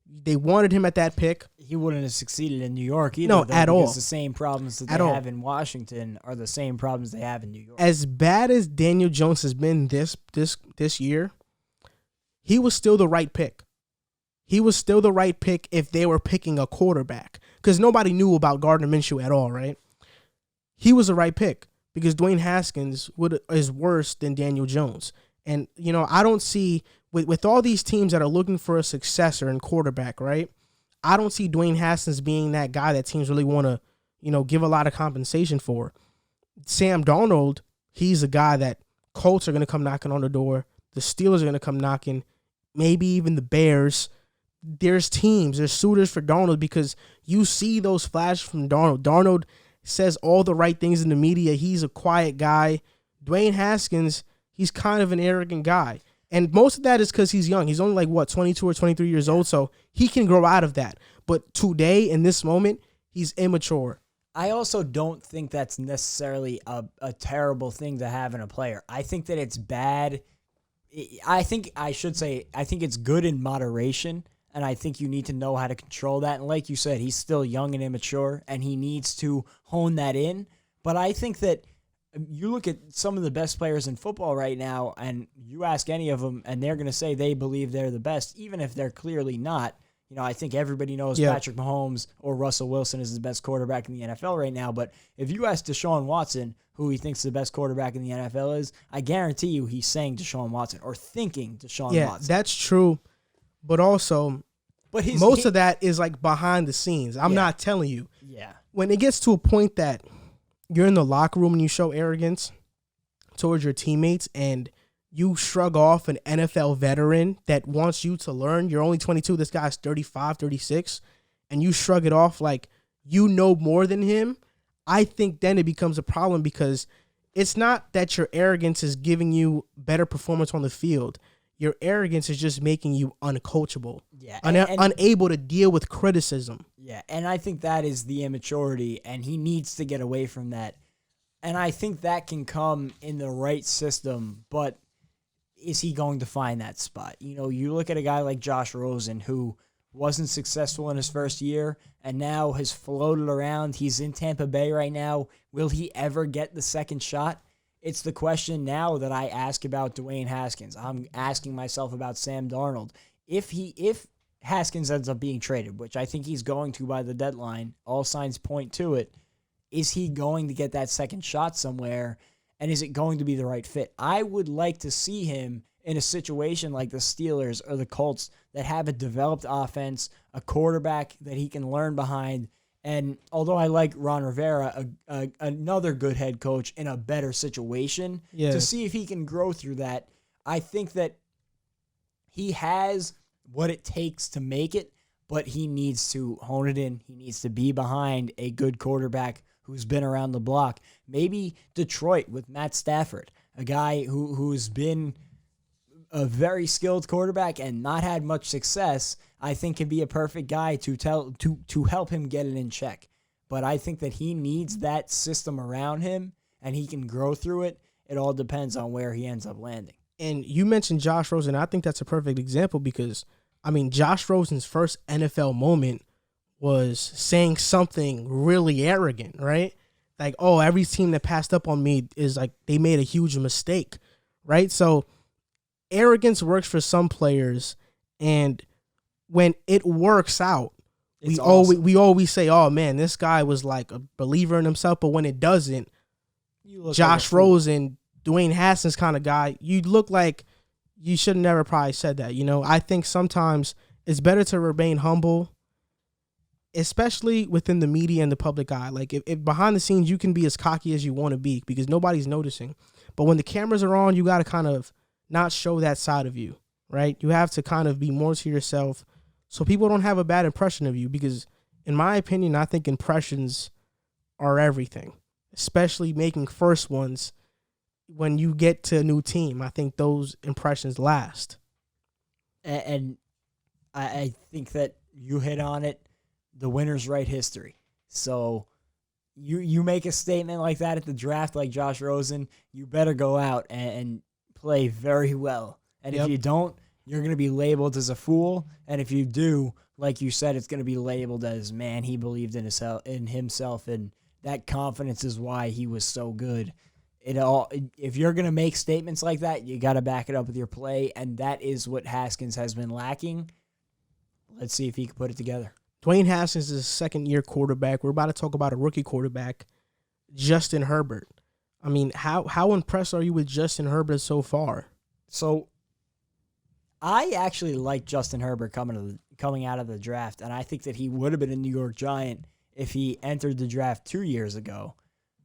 They wanted him at that pick. He wouldn't have succeeded in New York either. No, at all. Because the same problems that they have in Washington are the same problems they have in New York. As bad as Daniel Jones has been this year, he was still the right pick. He was still the right pick if they were picking a quarterback. Because nobody knew about Gardner Minshew at all, right? He was the right pick because Dwayne Haskins is worse than Daniel Jones. And, you know, I don't see, with all these teams that are looking for a successor in quarterback, right? I don't see Dwayne Haskins being that guy that teams really want to, you know, give a lot of compensation for. Sam Darnold, he's a guy that Colts are going to come knocking on the door. The Steelers are going to come knocking. Maybe even the Bears. There's suitors for Darnold because you see those flashes from Darnold. Darnold says all the right things in the media. He's a quiet guy. Dwayne Haskins, he's kind of an arrogant guy. And most of that is because he's young. He's only 22 or 23 years old, so he can grow out of that. But today, in this moment, he's immature. I also don't think that's necessarily a terrible thing to have in a player. I think that it's bad. I think it's good in moderation. And I think you need to know how to control that. And like you said, he's still young and immature, and he needs to hone that in. But I think that you look at some of the best players in football right now, and you ask any of them, and they're going to say they believe they're the best, even if they're clearly not. You know, I think everybody knows Patrick Mahomes or Russell Wilson is the best quarterback in the NFL right now. But if you ask Deshaun Watson who he thinks the best quarterback in the NFL is, I guarantee you he's saying Deshaun Watson or thinking Deshaun Watson. Yeah, that's true. But also, most of that is like behind the scenes. I'm not telling you. Yeah. When it gets to a point that you're in the locker room and you show arrogance towards your teammates and you shrug off an NFL veteran that wants you to learn, you're only 22, this guy's 35, 36, and you shrug it off like you know more than him, I think then it becomes a problem because it's not that your arrogance is giving you better performance on the field. Your arrogance is just making you uncoachable, unable to deal with criticism. Yeah, and I think that is the immaturity, and he needs to get away from that. And I think that can come in the right system, but is he going to find that spot? You know, you look at a guy like Josh Rosen who wasn't successful in his first year and now has floated around. He's in Tampa Bay right now. Will he ever get the second shot? It's the question now that I ask about Dwayne Haskins. I'm asking myself about Sam Darnold. If Haskins ends up being traded, which I think he's going to by the deadline, all signs point to it, is he going to get that second shot somewhere, and is it going to be the right fit? I would like to see him in a situation like the Steelers or the Colts that have a developed offense, a quarterback that he can learn behind, And although I like Ron Rivera, another good head coach in a better situation, to see if he can grow through that, I think that he has what it takes to make it, but he needs to hone it in. He needs to be behind a good quarterback who's been around the block. Maybe Detroit with Matt Stafford, a guy who's been a very skilled quarterback and not had much success, I think can be a perfect guy to help him get it in check. But I think that he needs that system around him, and he can grow through it. It all depends on where he ends up landing. And you mentioned Josh Rosen. I think that's a perfect example because, I mean, Josh Rosen's first NFL moment was saying something really arrogant, right? Like, oh, every team that passed up on me is like they made a huge mistake, right? So arrogance works for some players, and when it works out, we always say, oh, man, this guy was like a believer in himself. But when it doesn't, Josh Rosen, Dwayne Haskins kind of guy, you look like you should have never probably said that. You know, I think sometimes it's better to remain humble, especially within the media and the public eye. Like if behind the scenes, you can be as cocky as you want to be because nobody's noticing. But when the cameras are on, you got to kind of not show that side of you, right? You have to kind of be more to yourself so people don't have a bad impression of you because, in my opinion, I think impressions are everything, especially making first ones. When you get to a new team, I think those impressions last. And I think that you hit on it. The winners write history. So you make a statement like that at the draft, like Josh Rosen, you better go out and play very well. And if you don't, you're going to be labeled as a fool. And if you do, like you said, it's going to be labeled as, man, he believed in himself, and that confidence is why he was so good. If you're going to make statements like that, you got to back it up with your play, and that is what Haskins has been lacking. Let's see if he can put it together. Dwayne Haskins is a second-year quarterback. We're about to talk about a rookie quarterback, Justin Herbert. I mean, how impressed are you with Justin Herbert so far? So I actually like Justin Herbert coming out of the draft, and I think that he would have been a New York Giant if he entered the draft 2 years ago.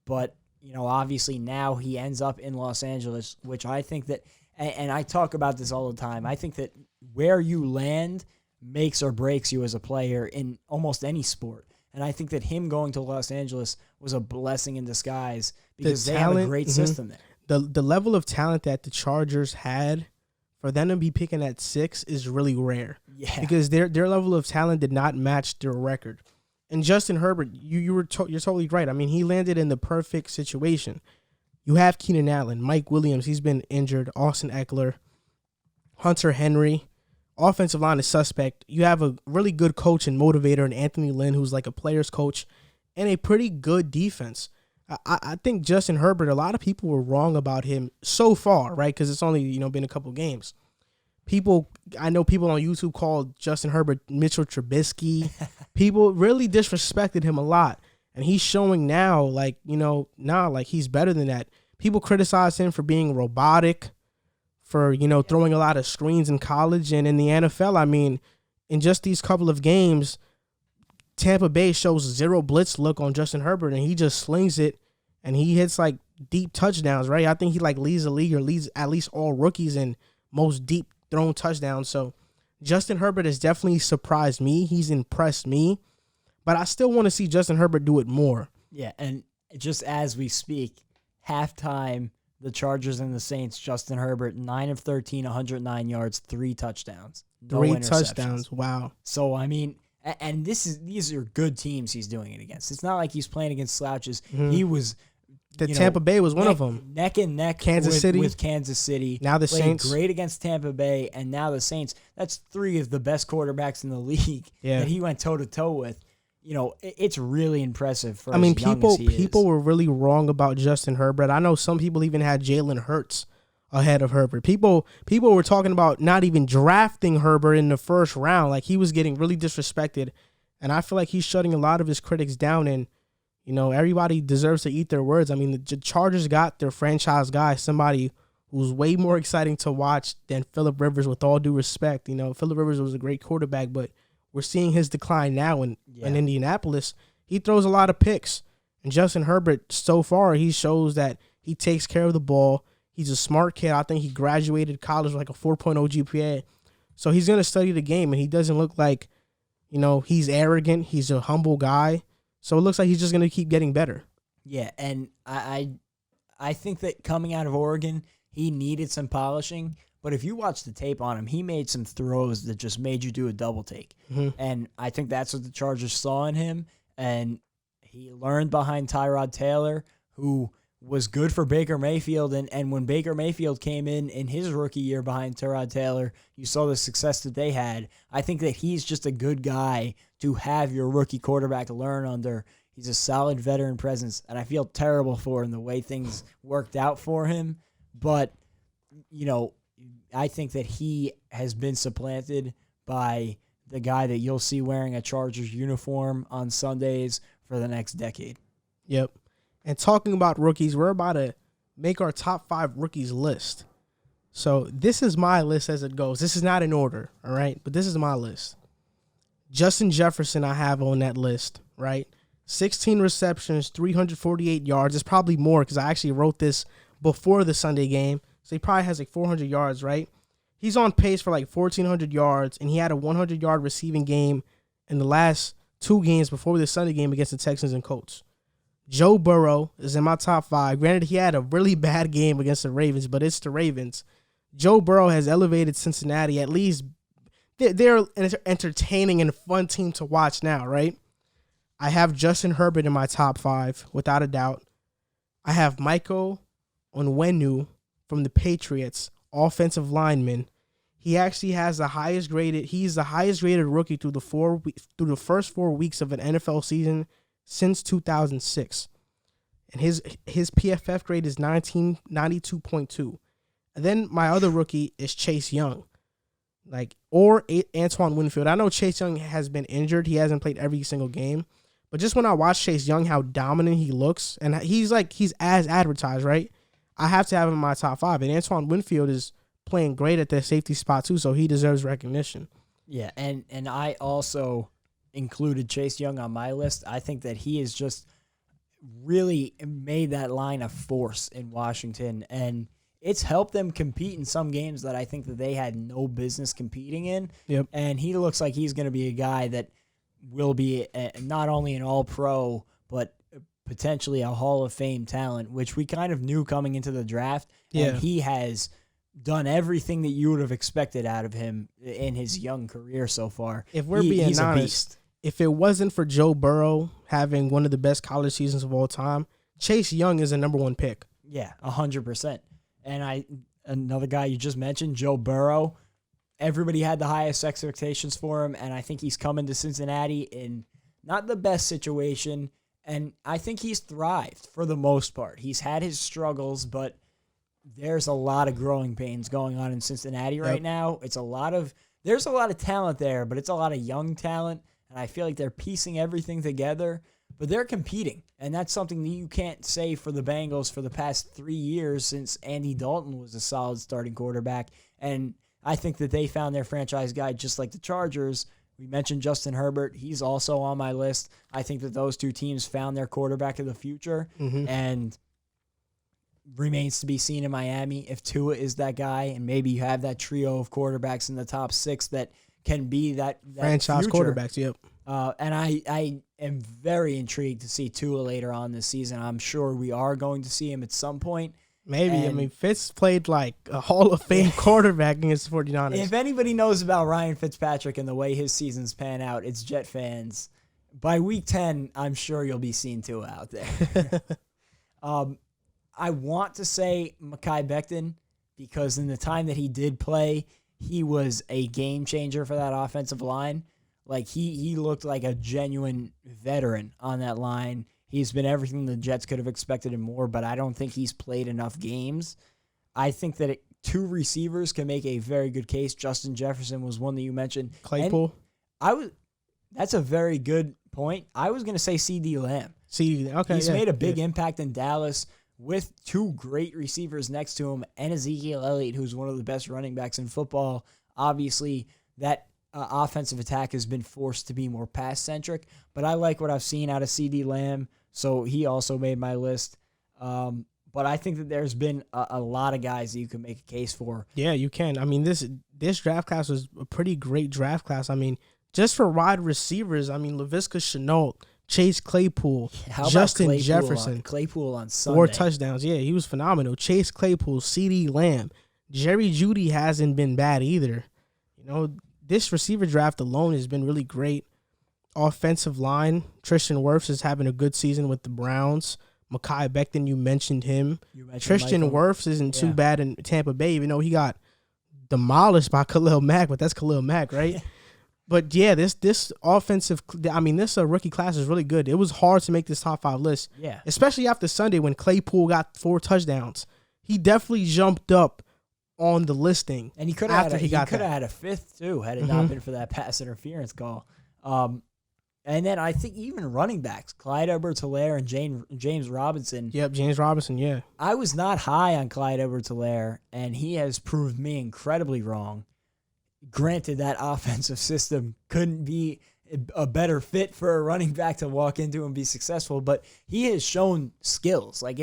But you know, obviously now he ends up in Los Angeles, which I think that, and I talk about this all the time, I think that where you land makes or breaks you as a player in almost any sport. And I think that him going to Los Angeles was a blessing in disguise because they have a great system there. The level of talent that the Chargers had, for them to be picking at 6 is really rare. Yeah. Because their level of talent did not match their record. And Justin Herbert, you're totally right. I mean, he landed in the perfect situation. You have Keenan Allen, Mike Williams, he's been injured, Austin Eckler, Hunter Henry. Offensive line is suspect. You have a really good coach and motivator in Anthony Lynn, who's like a player's coach, and a pretty good defense. I think Justin Herbert, a lot of people were wrong about him so far, right? Because it's only been a couple games. I know people on YouTube called Justin Herbert Mitchell Trubisky. People really disrespected him a lot. And he's showing now, like he's better than that. People criticize him for being robotic, for, throwing a lot of screens in college and in the NFL. I mean, in just these couple of games, Tampa Bay shows zero blitz look on Justin Herbert, and he just slings it, and he hits, like, deep touchdowns, right? I think he, like, leads the league or leads at least all rookies in most deep thrown touchdowns. So Justin Herbert has definitely surprised me. He's impressed me. But I still want to see Justin Herbert do it more. Yeah, and just as we speak, halftime, the Chargers and the Saints, Justin Herbert, 9 of 13, 109 yards, 3 touchdowns. No 3 interceptions. touchdowns, wow. So, I mean, and these are good teams he's doing it against. It's not like he's playing against slouches. Mm-hmm. He was... Tampa Bay was one of them. Neck and neck with Kansas City. Now the Saints. Great against Tampa Bay, and now the Saints. That's 3 of the best quarterbacks in the league that he went toe-to-toe with. It's really impressive for as young as he is. People were really wrong about Justin Herbert. I know some people even had Jalen Hurts ahead of Herbert. People were talking about not even drafting Herbert in the first round. Like, he was getting really disrespected, and I feel like he's shutting a lot of his critics down, and everybody deserves to eat their words. I mean, the Chargers got their franchise guy, somebody who's way more exciting to watch than Phillip Rivers, with all due respect. Phillip Rivers was a great quarterback, but we're seeing his decline now in Indianapolis. he throws a lot of picks. And Justin Herbert, so far, he shows that he takes care of the ball. He's a smart kid. I think he graduated college with like a 4.0 GPA. So he's going to study the game, and he doesn't look like, he's arrogant. He's a humble guy. So it looks like he's just going to keep getting better. Yeah, and I think that coming out of Oregon, he needed some polishing. But if you watch the tape on him, he made some throws that just made you do a double take. Mm-hmm. And I think that's what the Chargers saw in him. And he learned behind Tyrod Taylor, who was good for Baker Mayfield. And when Baker Mayfield came in his rookie year behind Tyrod Taylor, you saw the success that they had. I think that he's just a good guy to have your rookie quarterback learn under. He's a solid veteran presence, and I feel terrible for him the way things worked out for him. But, I think that he has been supplanted by the guy that you'll see wearing a Chargers uniform on Sundays for the next decade. Yep. And talking about rookies, we're about to make our top 5 rookies list. So this is my list as it goes. This is not in order, all right? But this is my list. Justin Jefferson I have on that list, right? 16 receptions, 348 yards. It's probably more because I actually wrote this before the Sunday game. So he probably has like 400 yards, right? He's on pace for like 1,400 yards, and he had a 100-yard receiving game in the last 2 games before the Sunday game against the Texans and Colts. Joe Burrow is in my top 5. Granted, he had a really bad game against the Ravens, but it's the Ravens. Joe Burrow has elevated Cincinnati. At least they're an entertaining and fun team to watch now, right? I have Justin Herbert in my top 5, without a doubt. I have Michael Onwenu from the Patriots, offensive lineman. He actually has the highest graded. He's the highest graded rookie through the first 4 weeks of an NFL season since 2006, and his PFF grade is 1992.2. And then my other rookie is Chase Young, or Antoine Winfield. I know Chase Young has been injured; he hasn't played every single game. But just when I watch Chase Young, how dominant he looks, and he's as advertised, right? I have to have him in my top 5. And Antoine Winfield is playing great at the safety spot too, so he deserves recognition. Yeah, and I also included Chase Young on my list. I think that he has just really made that line a force in Washington, and it's helped them compete in some games that I think that they had no business competing in. Yep. And he looks like he's going to be a guy that will be not only an all-pro, but potentially a Hall of Fame talent, which we kind of knew coming into the draft. Yeah. And he has done everything that you would have expected out of him in his young career so far. If we're being honest, if it wasn't for Joe Burrow having one of the best college seasons of all time, Chase Young is a number 1 pick. Yeah, 100%. And another guy you just mentioned, Joe Burrow, everybody had the highest expectations for him, and I think he's coming to Cincinnati in not the best situation, and I think he's thrived for the most part. He's had his struggles, but there's a lot of growing pains going on in Cincinnati right now. There's a lot of talent there, but it's a lot of young talent, and I feel like they're piecing everything together, but they're competing, and that's something that you can't say for the Bengals for the past 3 years since Andy Dalton was a solid starting quarterback, and I think that they found their franchise guy just like the Chargers. We mentioned Justin Herbert. He's also on my list. I think that those 2 teams found their quarterback of the future, and remains to be seen in Miami if Tua is that guy, and maybe you have that trio of quarterbacks in the top 6 that can be that franchise future. Quarterbacks. Yep. And I am very intrigued to see Tua later on this season. I'm sure we are going to see him at some point. Maybe. Fitz played like a Hall of Fame quarterback against the 49ers. If anybody knows about Ryan Fitzpatrick and the way his seasons pan out, it's Jet fans. By week 10, I'm sure you'll be seeing Tua out there. I want to say Mekhi Becton because in the time that he did play, he was a game changer for that offensive line. Like he looked like a genuine veteran on that line. He's been everything the Jets could have expected and more, but I don't think he's played enough games. I think that 2 receivers can make a very good case. Justin Jefferson was one that you mentioned. Claypool. That's a very good point. I was going to say CD Lamb. Okay. He's made a big impact in Dallas with 2 great receivers next to him and Ezekiel Elliott, who's one of the best running backs in football. Obviously, that offensive attack has been forced to be more pass-centric. But I like what I've seen out of CeeDee Lamb, so he also made my list. But I think that there's been a lot of guys that you can make a case for. Yeah, you can. I mean, this draft class was a pretty great draft class. I mean, just for wide receivers, I mean, Laviska Shenault, Chase Claypool, Justin Jefferson. Claypool on Sunday. 4 touchdowns. Yeah, he was phenomenal. Chase Claypool, CeeDee Lamb. Jerry Jeudy hasn't been bad either. You know, this receiver draft alone has been really great. Offensive line, Tristan Wirfs is having a good season with the Browns. Mekhi Becton, you mentioned him. Tristan Wirfs isn't too bad in Tampa Bay, even though he got demolished by Khalil Mack, but that's Khalil Mack, right? But yeah, this offensive, I mean, this rookie class is really good. It was hard to make this top 5 list, especially after Sunday when Claypool got 4 touchdowns. He definitely jumped up on the listing, and he could have had a 5th too had it not been for that pass interference call. And then I think even running backs, Clyde Edwards-Helaire and James Robinson. Yep, James Robinson, yeah. I was not high on Clyde Edwards-Helaire, and he has proved me incredibly wrong. Granted, that offensive system couldn't be a better fit for a running back to walk into and be successful, but he has shown skills. Like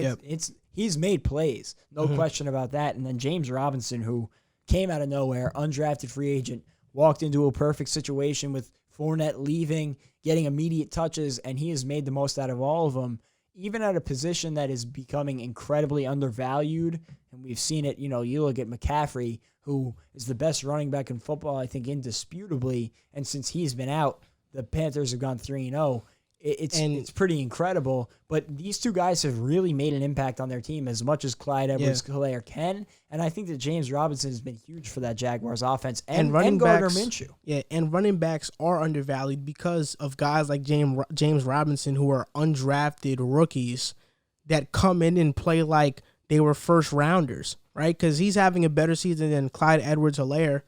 he's made plays, no question about that. And then James Robinson, who came out of nowhere, undrafted free agent, walked into a perfect situation with Fournette leaving, getting immediate touches, and he has made the most out of all of them, even at a position that is becoming incredibly undervalued. And we've seen it, you look at McCaffrey, who is the best running back in football, I think, indisputably. And since he's been out, the Panthers have gone 3-0. It's pretty incredible. But these two guys have really made an impact on their team as much as Clyde Edwards-Helaire can. And I think that James Robinson has been huge for that Jaguars offense and Gardner Minshew. Yeah, and running backs are undervalued because of guys like James Robinson, who are undrafted rookies that come in and play like they were first rounders, right? Because he's having a better season than Clyde Edwards-Helaire,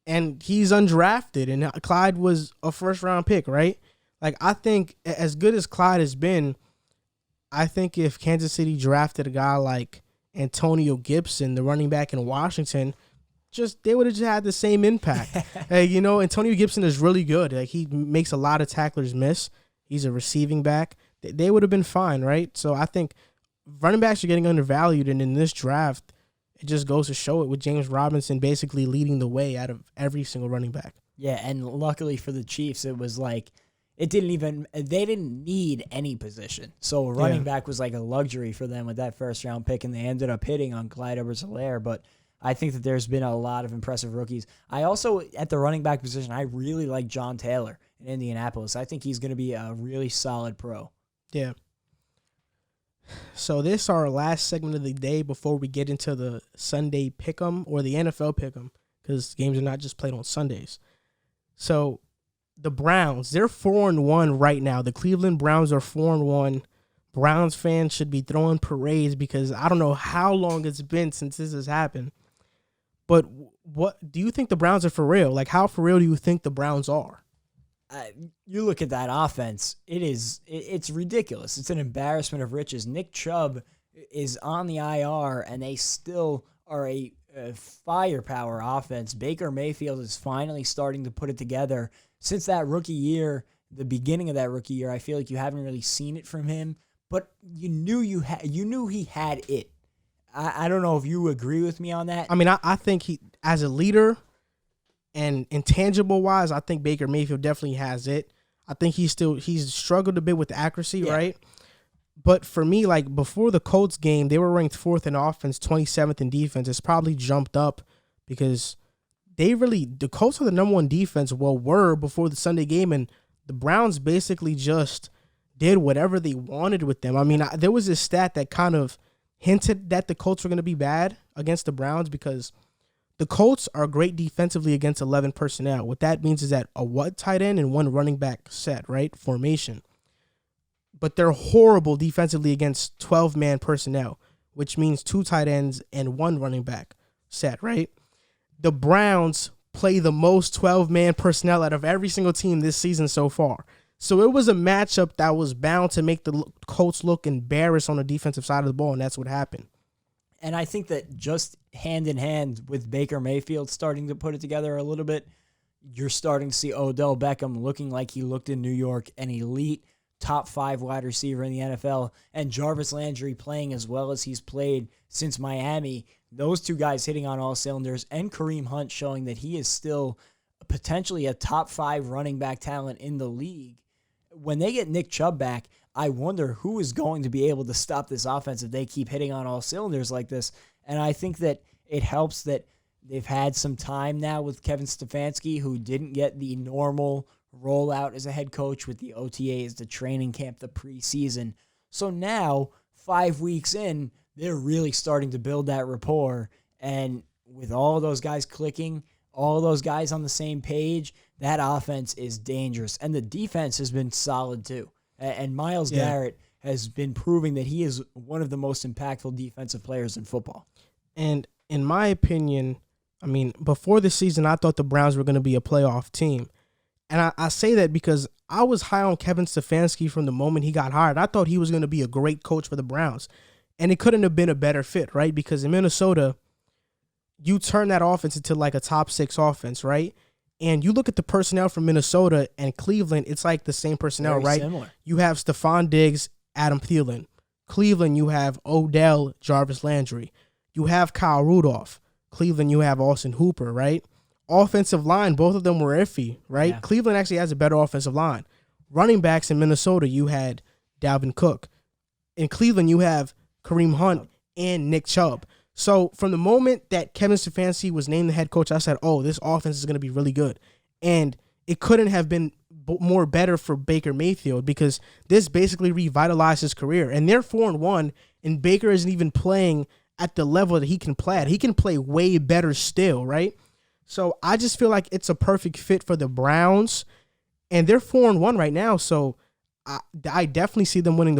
and he's undrafted, and Clyde was a first-round pick, right? Like, I think as good as Clyde has been, I think if Kansas City drafted a guy like Antonio Gibson, the running back in Washington, they would have just had the same impact. Antonio Gibson is really good. Like, he makes a lot of tacklers miss. He's a receiving back. They would have been fine, right? So I think running backs are getting undervalued, and in this draft, it just goes to show it with James Robinson basically leading the way out of every single running back. Yeah, and luckily for the Chiefs, it was like they didn't need any position. So running back was like a luxury for them with that first-round pick, and they ended up hitting on Clyde Edwards-Helaire. But I think that there's been a lot of impressive rookies. I also, at the running back position, I really like John Taylor in Indianapolis. I think he's going to be a really solid pro. Yeah. So this is our last segment of the day before we get into the Sunday Pick'em or the NFL Pick'em, because games are not just played on Sundays. So the Browns, they're 4-1 right now. The Cleveland Browns are 4-1. Browns fans should be throwing parades because I don't know how long it's been since this has happened. But what do you think the Browns are for real? Like, how for real do you think the Browns are? You look at that offense, it's ridiculous. It's an embarrassment of riches. Nick Chubb is on the IR, and they still are a firepower offense. Baker Mayfield is finally starting to put it together. Since that rookie year, the beginning of that rookie year, I feel like you haven't really seen it from him, but you knew he had it. I don't know if you agree with me on that. I mean, I think he, as a leader and intangible wise, I think Baker Mayfield definitely has it. I think he's struggled a bit with accuracy, right? But for me, like before the Colts game, they were ranked 4th in offense, 27th in defense. It's probably jumped up because the Colts are the number 1 defense, were before the Sunday game, and the Browns basically just did whatever they wanted with them. I mean, there was this stat that kind of hinted that the Colts were going to be bad against the Browns because the Colts are great defensively against 11 personnel. What that means is that a tight end and 1 running back set, right? Formation. But they're horrible defensively against 12-man personnel, which means 2 tight ends and 1 running back set, right? The Browns play the most 12-man personnel out of every single team this season so far. So it was a matchup that was bound to make the Colts look embarrassed on the defensive side of the ball, and that's what happened. And I think that just hand in hand with Baker Mayfield starting to put it together a little bit, You're starting to see Odell Beckham looking like he looked in New York, an elite top 5 wide receiver in the NFL, and Jarvis Landry playing as well as he's played since Miami. Those two guys hitting on all cylinders, and Kareem Hunt showing that he is still potentially a top 5 running back talent in the league. When they get Nick Chubb back, I wonder who is going to be able to stop this offense if they keep hitting on all cylinders like this. And I think that it helps that they've had some time now with Kevin Stefanski, who didn't get the normal rollout as a head coach with the OTAs, the training camp, the preseason. So now, 5 weeks in, they're really starting to build that rapport. And with all those guys clicking, all those guys on the same page, that offense is dangerous. And the defense has been solid too. And Myles Garrett has been proving that he is one of the most impactful defensive players in football. And in my opinion, I mean, before the season, I thought the Browns were going to be a playoff team. And I say that because I was high on Kevin Stefanski from the moment he got hired. I thought he was going to be a great coach for the Browns. And it couldn't have been a better fit, right? Because in Minnesota, you turn that offense into like a top 6 offense, right? And you look at the personnel from Minnesota and Cleveland, it's like the same personnel, Very right? similar. You have Stephon Diggs, Adam Thielen. Cleveland, you have Odell, Jarvis Landry. You have Kyle Rudolph. Cleveland, you have Austin Hooper, right? Offensive line, both of them were iffy, right? Yeah. Cleveland actually has a better offensive line. Running backs in Minnesota, you had Dalvin Cook. In Cleveland, you have Kareem Hunt and Nick Chubb. So from the moment that Kevin Stefanski was named the head coach, I said, oh, this offense is going to be really good. And it couldn't have been more better for Baker Mayfield because this basically revitalized his career. And they're 4-1, and Baker isn't even playing at the level that he can play at. He can play way better still, right? So I just feel like it's a perfect fit for the Browns, and they're 4-1 right now. So I definitely see them winning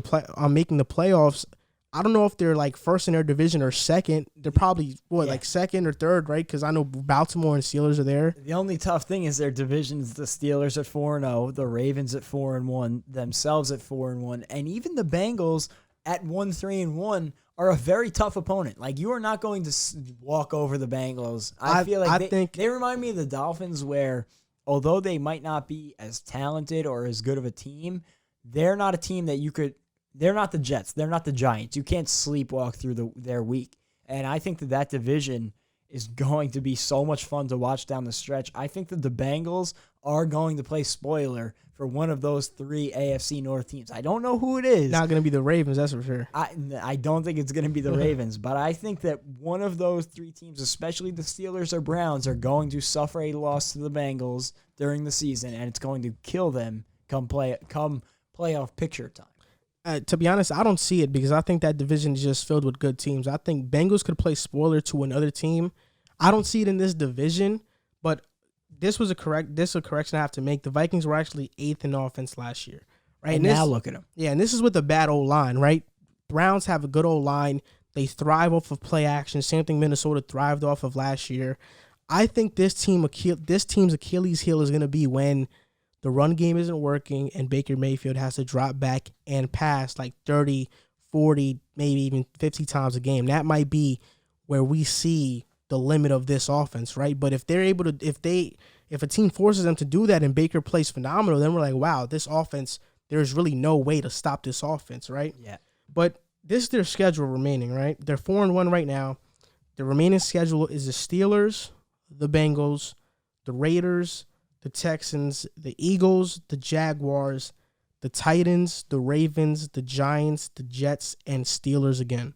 making the playoffs. I don't know if they're like first in their division or second. They're probably like second or third, right? Because I know Baltimore and Steelers are there. The only tough thing is their divisions. The Steelers at 4-0, the Ravens at 4-1, themselves at 4-1, and even the Bengals at 1-3-1 are a very tough opponent. Like, you are not going to walk over the Bengals. I feel like they remind me of the Dolphins, where although they might not be as talented or as good of a team, they're not a team that you could. They're not the Jets. They're not the Giants. You can't sleepwalk through their week. And I think that division is going to be so much fun to watch down the stretch. I think that the Bengals are going to play spoiler for one of those 3 AFC North teams. I don't know who it is. Not going to be the Ravens, that's for sure. I don't think it's going to be the Ravens, but I think that one of those 3 teams, especially the Steelers or Browns, are going to suffer a loss to the Bengals during the season, and it's going to kill them come playoff picture time. To be honest, I don't see it because I think that division is just filled with good teams. I think Bengals could play spoiler to another team. I don't see it in this division, but this was a correction I have to make. The Vikings were actually 8th in offense last year, right? And now look at them. Yeah, and this is with a bad old line, right? Browns have a good old line. They thrive off of play action. Same thing Minnesota thrived off of last year. I think this team's Achilles heel is going to be when the run game isn't working and Baker Mayfield has to drop back and pass like 30, 40, maybe even 50 times a game. That might be where we see the limit of this offense, right? But if they're able to, if a team forces them to do that and Baker plays phenomenal, then we're like, wow, this offense, there's really no way to stop this offense, right? Yeah. But this is their schedule remaining, right? They're 4-1 right now. The remaining schedule is the Steelers, the Bengals, the Raiders, the Texans, the Eagles, the Jaguars, the Titans, the Ravens, the Giants, the Jets, and Steelers again.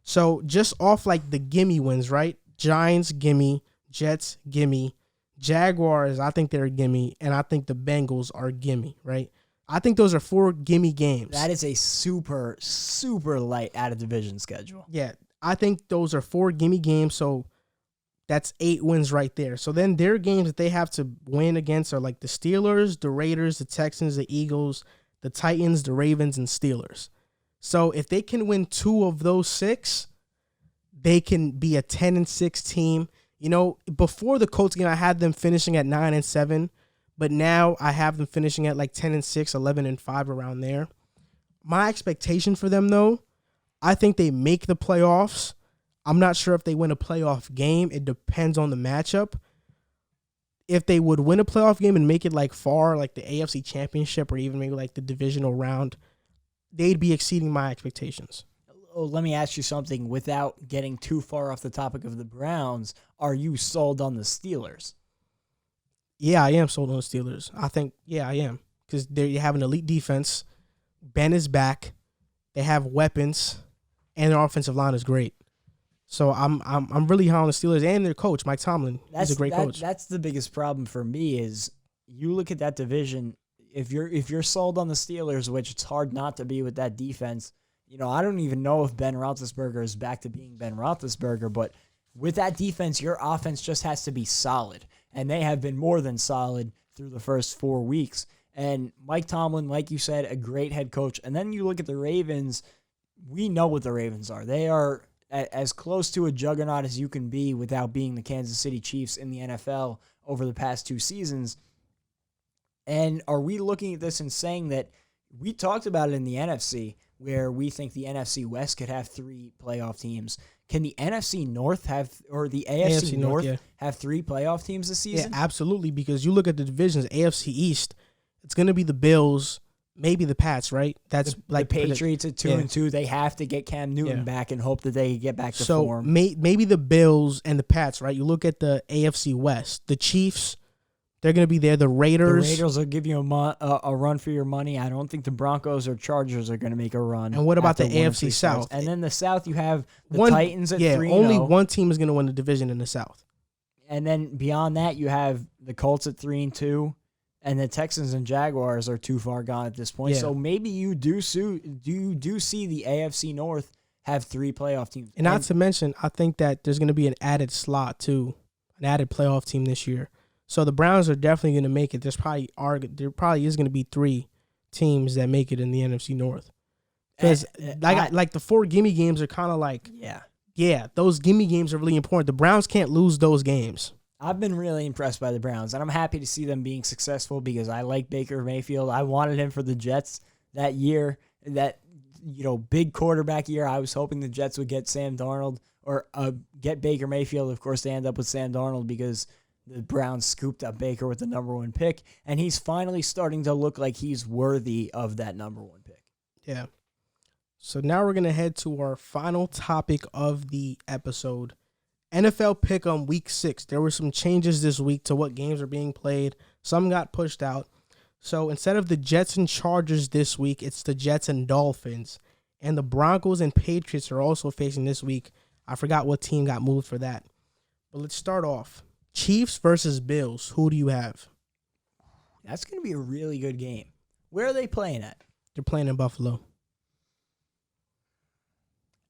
So just off like the gimme wins, right? Giants, gimme. Jets, gimme. Jaguars, I think they're a gimme. And I think the Bengals are a gimme, right? I think those are 4 gimme games. That is a super, super light out-of-division schedule. Yeah, I think those are 4 gimme games, so that's 8 wins right there. So then their games that they have to win against are like the Steelers, the Raiders, the Texans, the Eagles, the Titans, the Ravens, and Steelers. So if they can win 2 of those 6, they can be a 10-6 team. You know, before the Colts game, I had them finishing at 9-7, but now I have them finishing at like 10-6, 11-5 around there. My expectation for them, though, I think they make the playoffs. I'm not sure if they win a playoff game. It depends on the matchup. if they would win a playoff game and make it like far, like the AFC Championship or even maybe like the divisional round, they'd be exceeding my expectations. Oh, let me ask you something. Without getting too far off the topic of the Browns, are you sold on the Steelers? Yeah, I am sold on the Steelers. I think, I am. Because they have an elite defense. Ben is back. They have weapons. And their offensive line is great. So I'm really high on the Steelers and their coach, Mike Tomlin. He's a great coach. That's the biggest problem for me is you look at that division. If you're sold on the Steelers, which it's hard not to be with that defense, I don't even know if Ben Roethlisberger is back to being Ben Roethlisberger, but with that defense, your offense just has to be solid. And they have been more than solid through the first 4 weeks. And Mike Tomlin, like you said, a great head coach. And then you look at the Ravens, we know what the Ravens are. They are as close to a juggernaut as you can be without being the Kansas City Chiefs in the NFL over the past 2 seasons. And are we looking at this and saying that we talked about it in the NFC, where we think the NFC West could have 3 playoff teams? Can the NFC North or the AFC North have 3 playoff teams this season? Yeah, absolutely, because you look at the divisions, AFC East, it's going to be the Bills, maybe the Pats, right? That's the Patriots at 2-2. They have to get Cam Newton back and hope that they get back to form. So maybe the Bills and the Pats, right? You look at the AFC West, the Chiefs, they're going to be there. The Raiders will give you a run for your money. I don't think the Broncos or Chargers are going to make a run. And what about the AFC South? And then the South, you have the Titans at 3-0. Only one team is going to win the division in the South. And then beyond that, you have the Colts at 3-2. And the Texans and Jaguars are too far gone at this point. Yeah. So maybe you do see the AFC North have 3 playoff teams. And not to mention, I think that there's going to be an added slot too, an added playoff team this year. So the Browns are definitely going to make it. There probably is going to be 3 teams that make it in the NFC North. Because like the 4 gimme games are kind of like those gimme games are really important. The Browns can't lose those games. I've been really impressed by the Browns, and I'm happy to see them being successful because I like Baker Mayfield. I wanted him for the Jets that year, that big quarterback year. I was hoping the Jets would get Sam Darnold or get Baker Mayfield. Of course, they end up with Sam Darnold because the Browns scooped up Baker with the number 1 pick, and he's finally starting to look like he's worthy of that number 1 pick. Yeah. So now we're going to head to our final topic of the episode. NFL Pick'em Week 6. There were some changes this week to what games are being played. Some got pushed out. So instead of the Jets and Chargers this week, it's the Jets and Dolphins. And the Broncos and Patriots are also facing this week. I forgot what team got moved for that. But let's start off. Chiefs versus Bills. Who do you have? That's going to be a really good game. Where are they playing at? They're playing in Buffalo.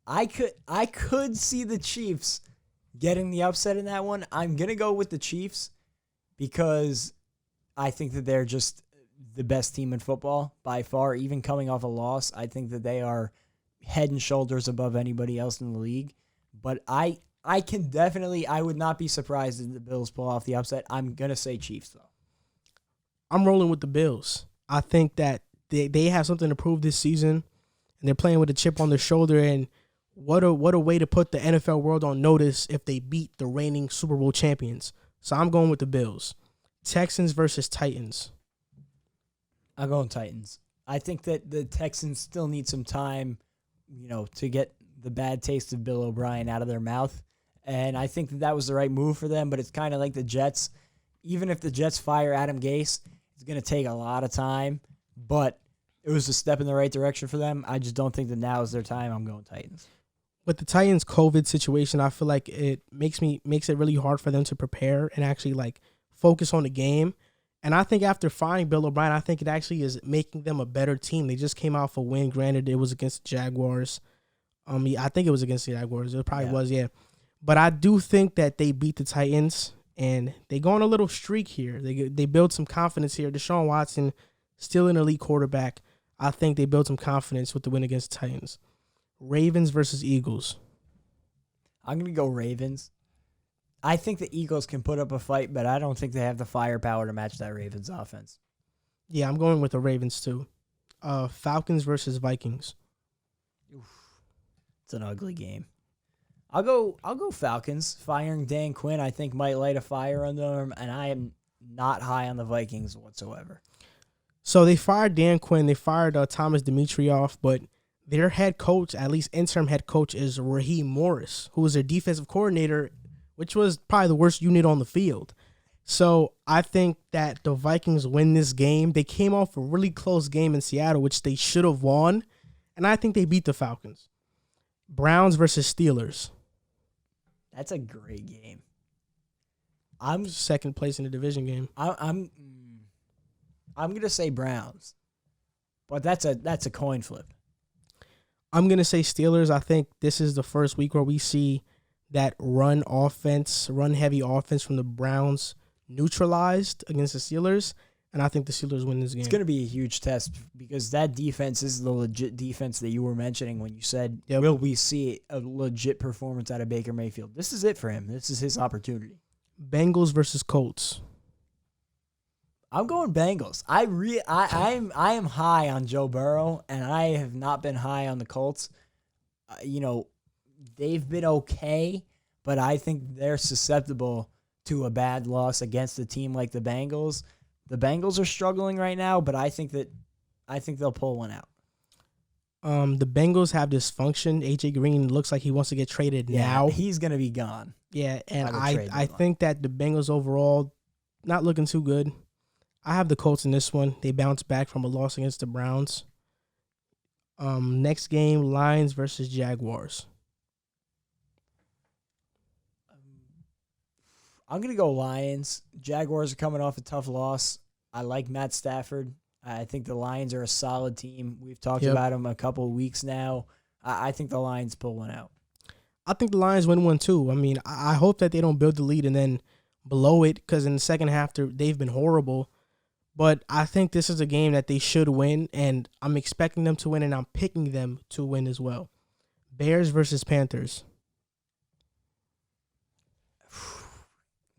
I could see the Chiefs getting the upset in that one. I'm going to go with the Chiefs because I think that they're just the best team in football by far. Even coming off a loss, I think that they are head and shoulders above anybody else in the league. But I would not be surprised if the Bills pull off the upset. I'm going to say Chiefs, though. I'm rolling with the Bills. I think that they have something to prove this season, and they're playing with a chip on their shoulder, and what a way to put the NFL world on notice if they beat the reigning Super Bowl champions. So I'm going with the Bills. Texans versus Titans. I'm going Titans. I think that the Texans still need some time, to get the bad taste of Bill O'Brien out of their mouth. And I think that was the right move for them, but it's kind of like the Jets. Even if the Jets fire Adam Gase, it's going to take a lot of time, but it was a step in the right direction for them. I just don't think that now is their time. I'm going Titans. With the Titans' COVID situation, I feel like it makes it really hard for them to prepare and actually focus on the game. And I think after firing Bill O'Brien, I think it actually is making them a better team. They just came out for a win. Granted, it was against the Jaguars. I think it was against the Jaguars. It probably was, yeah. But I do think that they beat the Titans, and they go on a little streak here. They build some confidence here. Deshaun Watson, still an elite quarterback. I think they built some confidence with the win against the Titans. Ravens versus Eagles. I'm going to go Ravens. I think the Eagles can put up a fight, but I don't think they have the firepower to match that Ravens offense. Yeah, I'm going with the Ravens too. Falcons versus Vikings. Oof. It's an ugly game. I'll go Falcons. Firing Dan Quinn, I think, might light a fire under them, and not high on the Vikings whatsoever. So they fired Dan Quinn. They fired Thomas Dimitrioff, but their head coach, at least interim head coach, is Raheem Morris, who was their defensive coordinator, which was probably the worst unit on the field. So I think that the Vikings win this game. They came off a really close game in Seattle, which they should have won, and I think they beat the Falcons. Browns versus Steelers. That's a great game. I'm Second place in the division game. I'm gonna say Browns, but that's a coin flip. I'm going to say Steelers. I think this is the first week where we see that run heavy offense from the Browns neutralized against the Steelers, and I think the Steelers win this game. It's going to be a huge test because that defense is the legit defense that you were mentioning when you said, will we see a legit performance out of Baker Mayfield? This is it for him. This is his opportunity. Bengals versus Colts. I'm going Bengals. I am high on Joe Burrow, and I have not been high on the Colts. They've been okay, but I think they're susceptible to a bad loss against a team like the Bengals. The Bengals are struggling right now, but I think they'll pull one out. The Bengals have dysfunction. AJ Green looks like he wants to get traded now. He's gonna be gone. Yeah, and I think that the Bengals overall not looking too good. I have the Colts in this one. They bounced back from a loss against the Browns. Next game, Lions versus Jaguars. I'm going to go Lions. Jaguars are coming off a tough loss. I like Matt Stafford. I think the Lions are a solid team. We've talked about them a couple of weeks now. I think the Lions pull one out. I think the Lions win one too. I mean, I hope that they don't build the lead and then blow it, because in the second half they've been horrible. But I think this is a game that they should win, and I'm expecting them to win, and I'm picking them to win as well. Bears versus Panthers.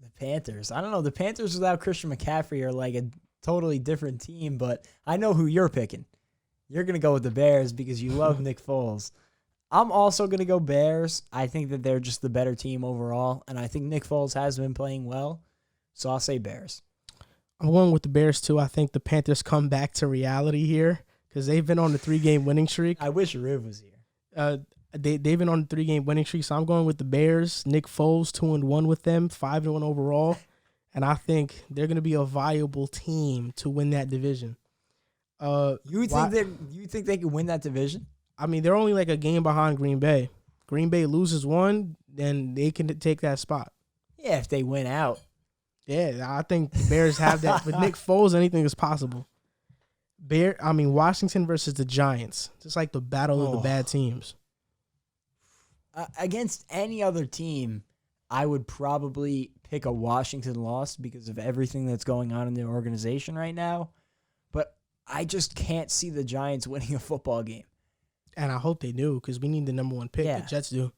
The Panthers. I don't know. The Panthers without Christian McCaffrey are like a totally different team, but I know who you're picking. You're going to go with the Bears because you love Nick Foles. I'm also going to go Bears. I think that they're just the better team overall, and I think Nick Foles has been playing well, so I'll say Bears. I'm going with the Bears, too. I think the Panthers come back to reality here because they've been on the 3-game winning streak. I wish Riv was here. They've been on the 3-game winning streak, so I'm going with the Bears. Nick Foles, 2-1 with them, 5-1 overall. And I think they're going to be a viable team to win that division. You think they can win that division? I mean, they're only like a game behind Green Bay. Green Bay loses one, then they can take that spot. Yeah, if they win out. Yeah, I think the Bears have that. With Nick Foles, anything is possible. Washington versus the Giants. Just like the battle of the bad teams. Against any other team, I would probably pick a Washington loss because of everything that's going on in the organization right now. But I just can't see the Giants winning a football game. And I hope they do, because we need the number one pick. Yeah. The Jets do.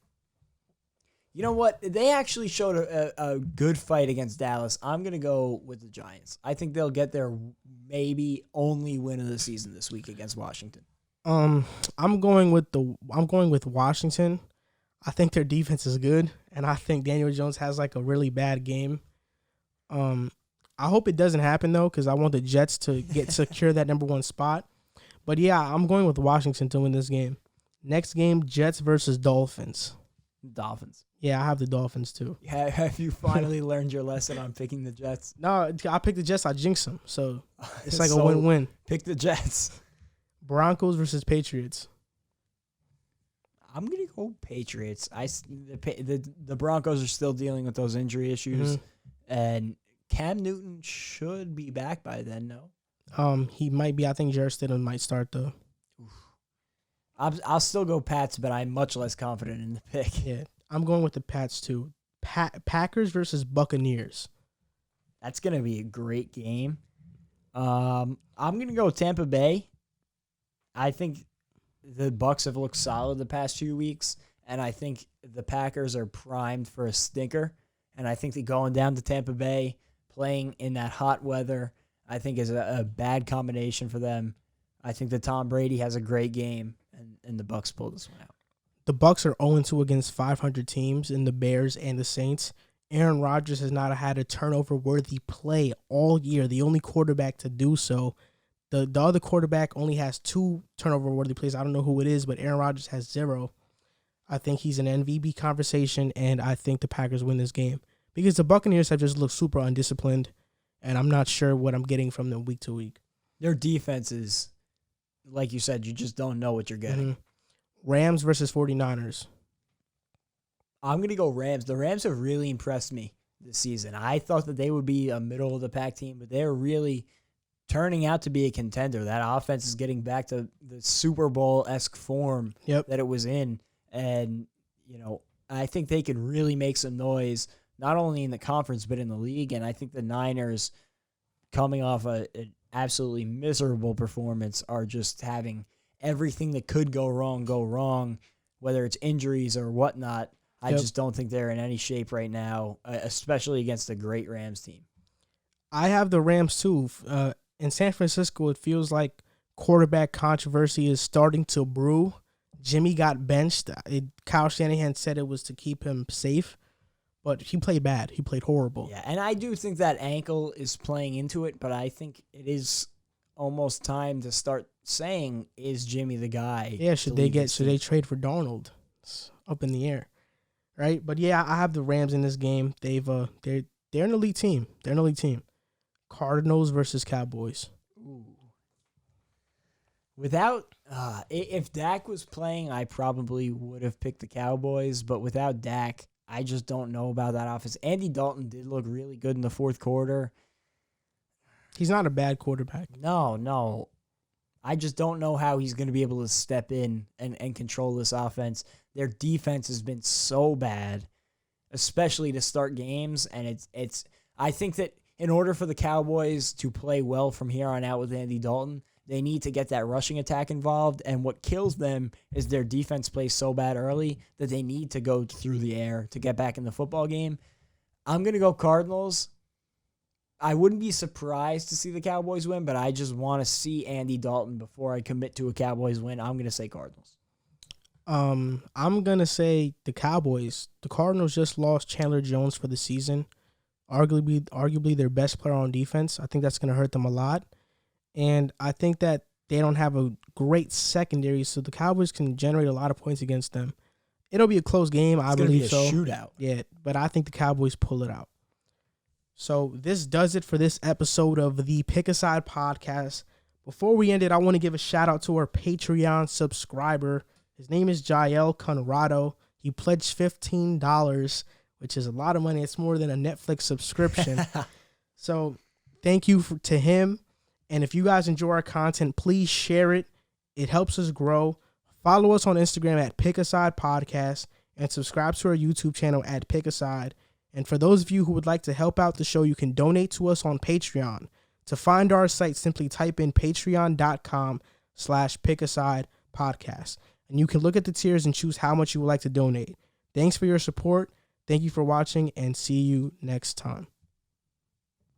You know what? They actually showed a good fight against Dallas. I'm going to go with the Giants. I think they'll get their maybe only win of the season this week against Washington. I'm going with Washington. I think their defense is good, and I think Daniel Jones has like a really bad game. I hope it doesn't happen though, because I want the Jets to secure that number one spot. But yeah, I'm going with Washington to win this game. Next game, Jets versus Dolphins. Dolphins. Yeah, I have the Dolphins too. Have you finally learned your lesson on picking the Jets? No, I picked the Jets. I jinx them. So it's like a win-win. Pick the Jets. Broncos versus Patriots. I'm going to go Patriots. The Broncos are still dealing with those injury issues. Mm-hmm. And Cam Newton should be back by then, no? He might be. I think Jarrett Stidham might start though. I'll still go Pats, but I'm much less confident in the pick. Yeah, I'm going with the Pats too. Packers versus Buccaneers. That's going to be a great game. I'm going to go Tampa Bay. I think the Bucs have looked solid the past few weeks, and I think the Packers are primed for a stinker. And I think that going down to Tampa Bay, playing in that hot weather, I think is a bad combination for them. I think that Tom Brady has a great game, and the Bucs pull this one out. The Bucs are 0-2 against 500 teams in the Bears and the Saints. Aaron Rodgers has not had a turnover-worthy play all year, the only quarterback to do so. The other quarterback only has 2 turnover-worthy plays. I don't know who it is, but Aaron Rodgers has 0. I think he's an MVP conversation, and I think the Packers win this game because the Buccaneers have just looked super undisciplined, and I'm not sure what I'm getting from them week to week. Their defense is, like you said, you just don't know what you're getting. Rams versus 49ers. I'm going to go Rams. The Rams have really impressed me this season. I thought that they would be a middle-of-the-pack team, but they're really turning out to be a contender. That offense is getting back to the Super Bowl-esque form that it was in. And, I think they could really make some noise, not only in the conference, but in the league. And I think the Niners, coming off an absolutely miserable performance, are just having everything that could go wrong, whether it's injuries or whatnot. I just don't think they're in any shape right now, especially against a great Rams team. I have the Rams too. In San Francisco, it feels like quarterback controversy is starting to brew. Jimmy got benched. Kyle Shanahan said it was to keep him safe, but he played bad. He played horrible. Yeah, and I do think that ankle is playing into it, but I think it is almost time to start saying, is Jimmy the guy? Yeah, should they trade for Darnold? It's up in the air. Right? But yeah, I have the Rams in this game. They're an elite team. They're an elite team. Cardinals versus Cowboys. Ooh. Without if Dak was playing, I probably would have picked the Cowboys, but without Dak, I just don't know about that offense. Andy Dalton did look really good in the fourth quarter. He's not a bad quarterback. No. I just don't know how he's going to be able to step in and control this offense. Their defense has been so bad, especially to start games, and it's. I think that in order for the Cowboys to play well from here on out with Andy Dalton, they need to get that rushing attack involved, and what kills them is their defense plays so bad early that they need to go through the air to get back in the football game. I'm going to go Cardinals. I wouldn't be surprised to see the Cowboys win, but I just want to see Andy Dalton before I commit to a Cowboys win. I'm going to say Cardinals. I'm going to say the Cowboys. The Cardinals just lost Chandler Jones for the season, arguably their best player on defense. I think that's going to hurt them a lot. And I think that they don't have a great secondary, so the Cowboys can generate a lot of points against them. It'll be a close game, I believe so. It's going to be a shootout. Yeah, but I think the Cowboys pull it out. So this does it for this episode of the Pick a Side podcast. Before we end it, I want to give a shout out to our Patreon subscriber. His name is Jael Conrado. He pledged $15, which is a lot of money. It's more than a Netflix subscription. So thank you to him. And if you guys enjoy our content, please share it. It helps us grow. Follow us on Instagram at Pick a Side Podcast and subscribe to our YouTube channel at Pick a Side. And for those of you who would like to help out the show, you can donate to us on Patreon. To find our site, simply type in patreon.com/pickasidepodcast. And you can look at the tiers and choose how much you would like to donate. Thanks for your support. Thank you for watching, and see you next time.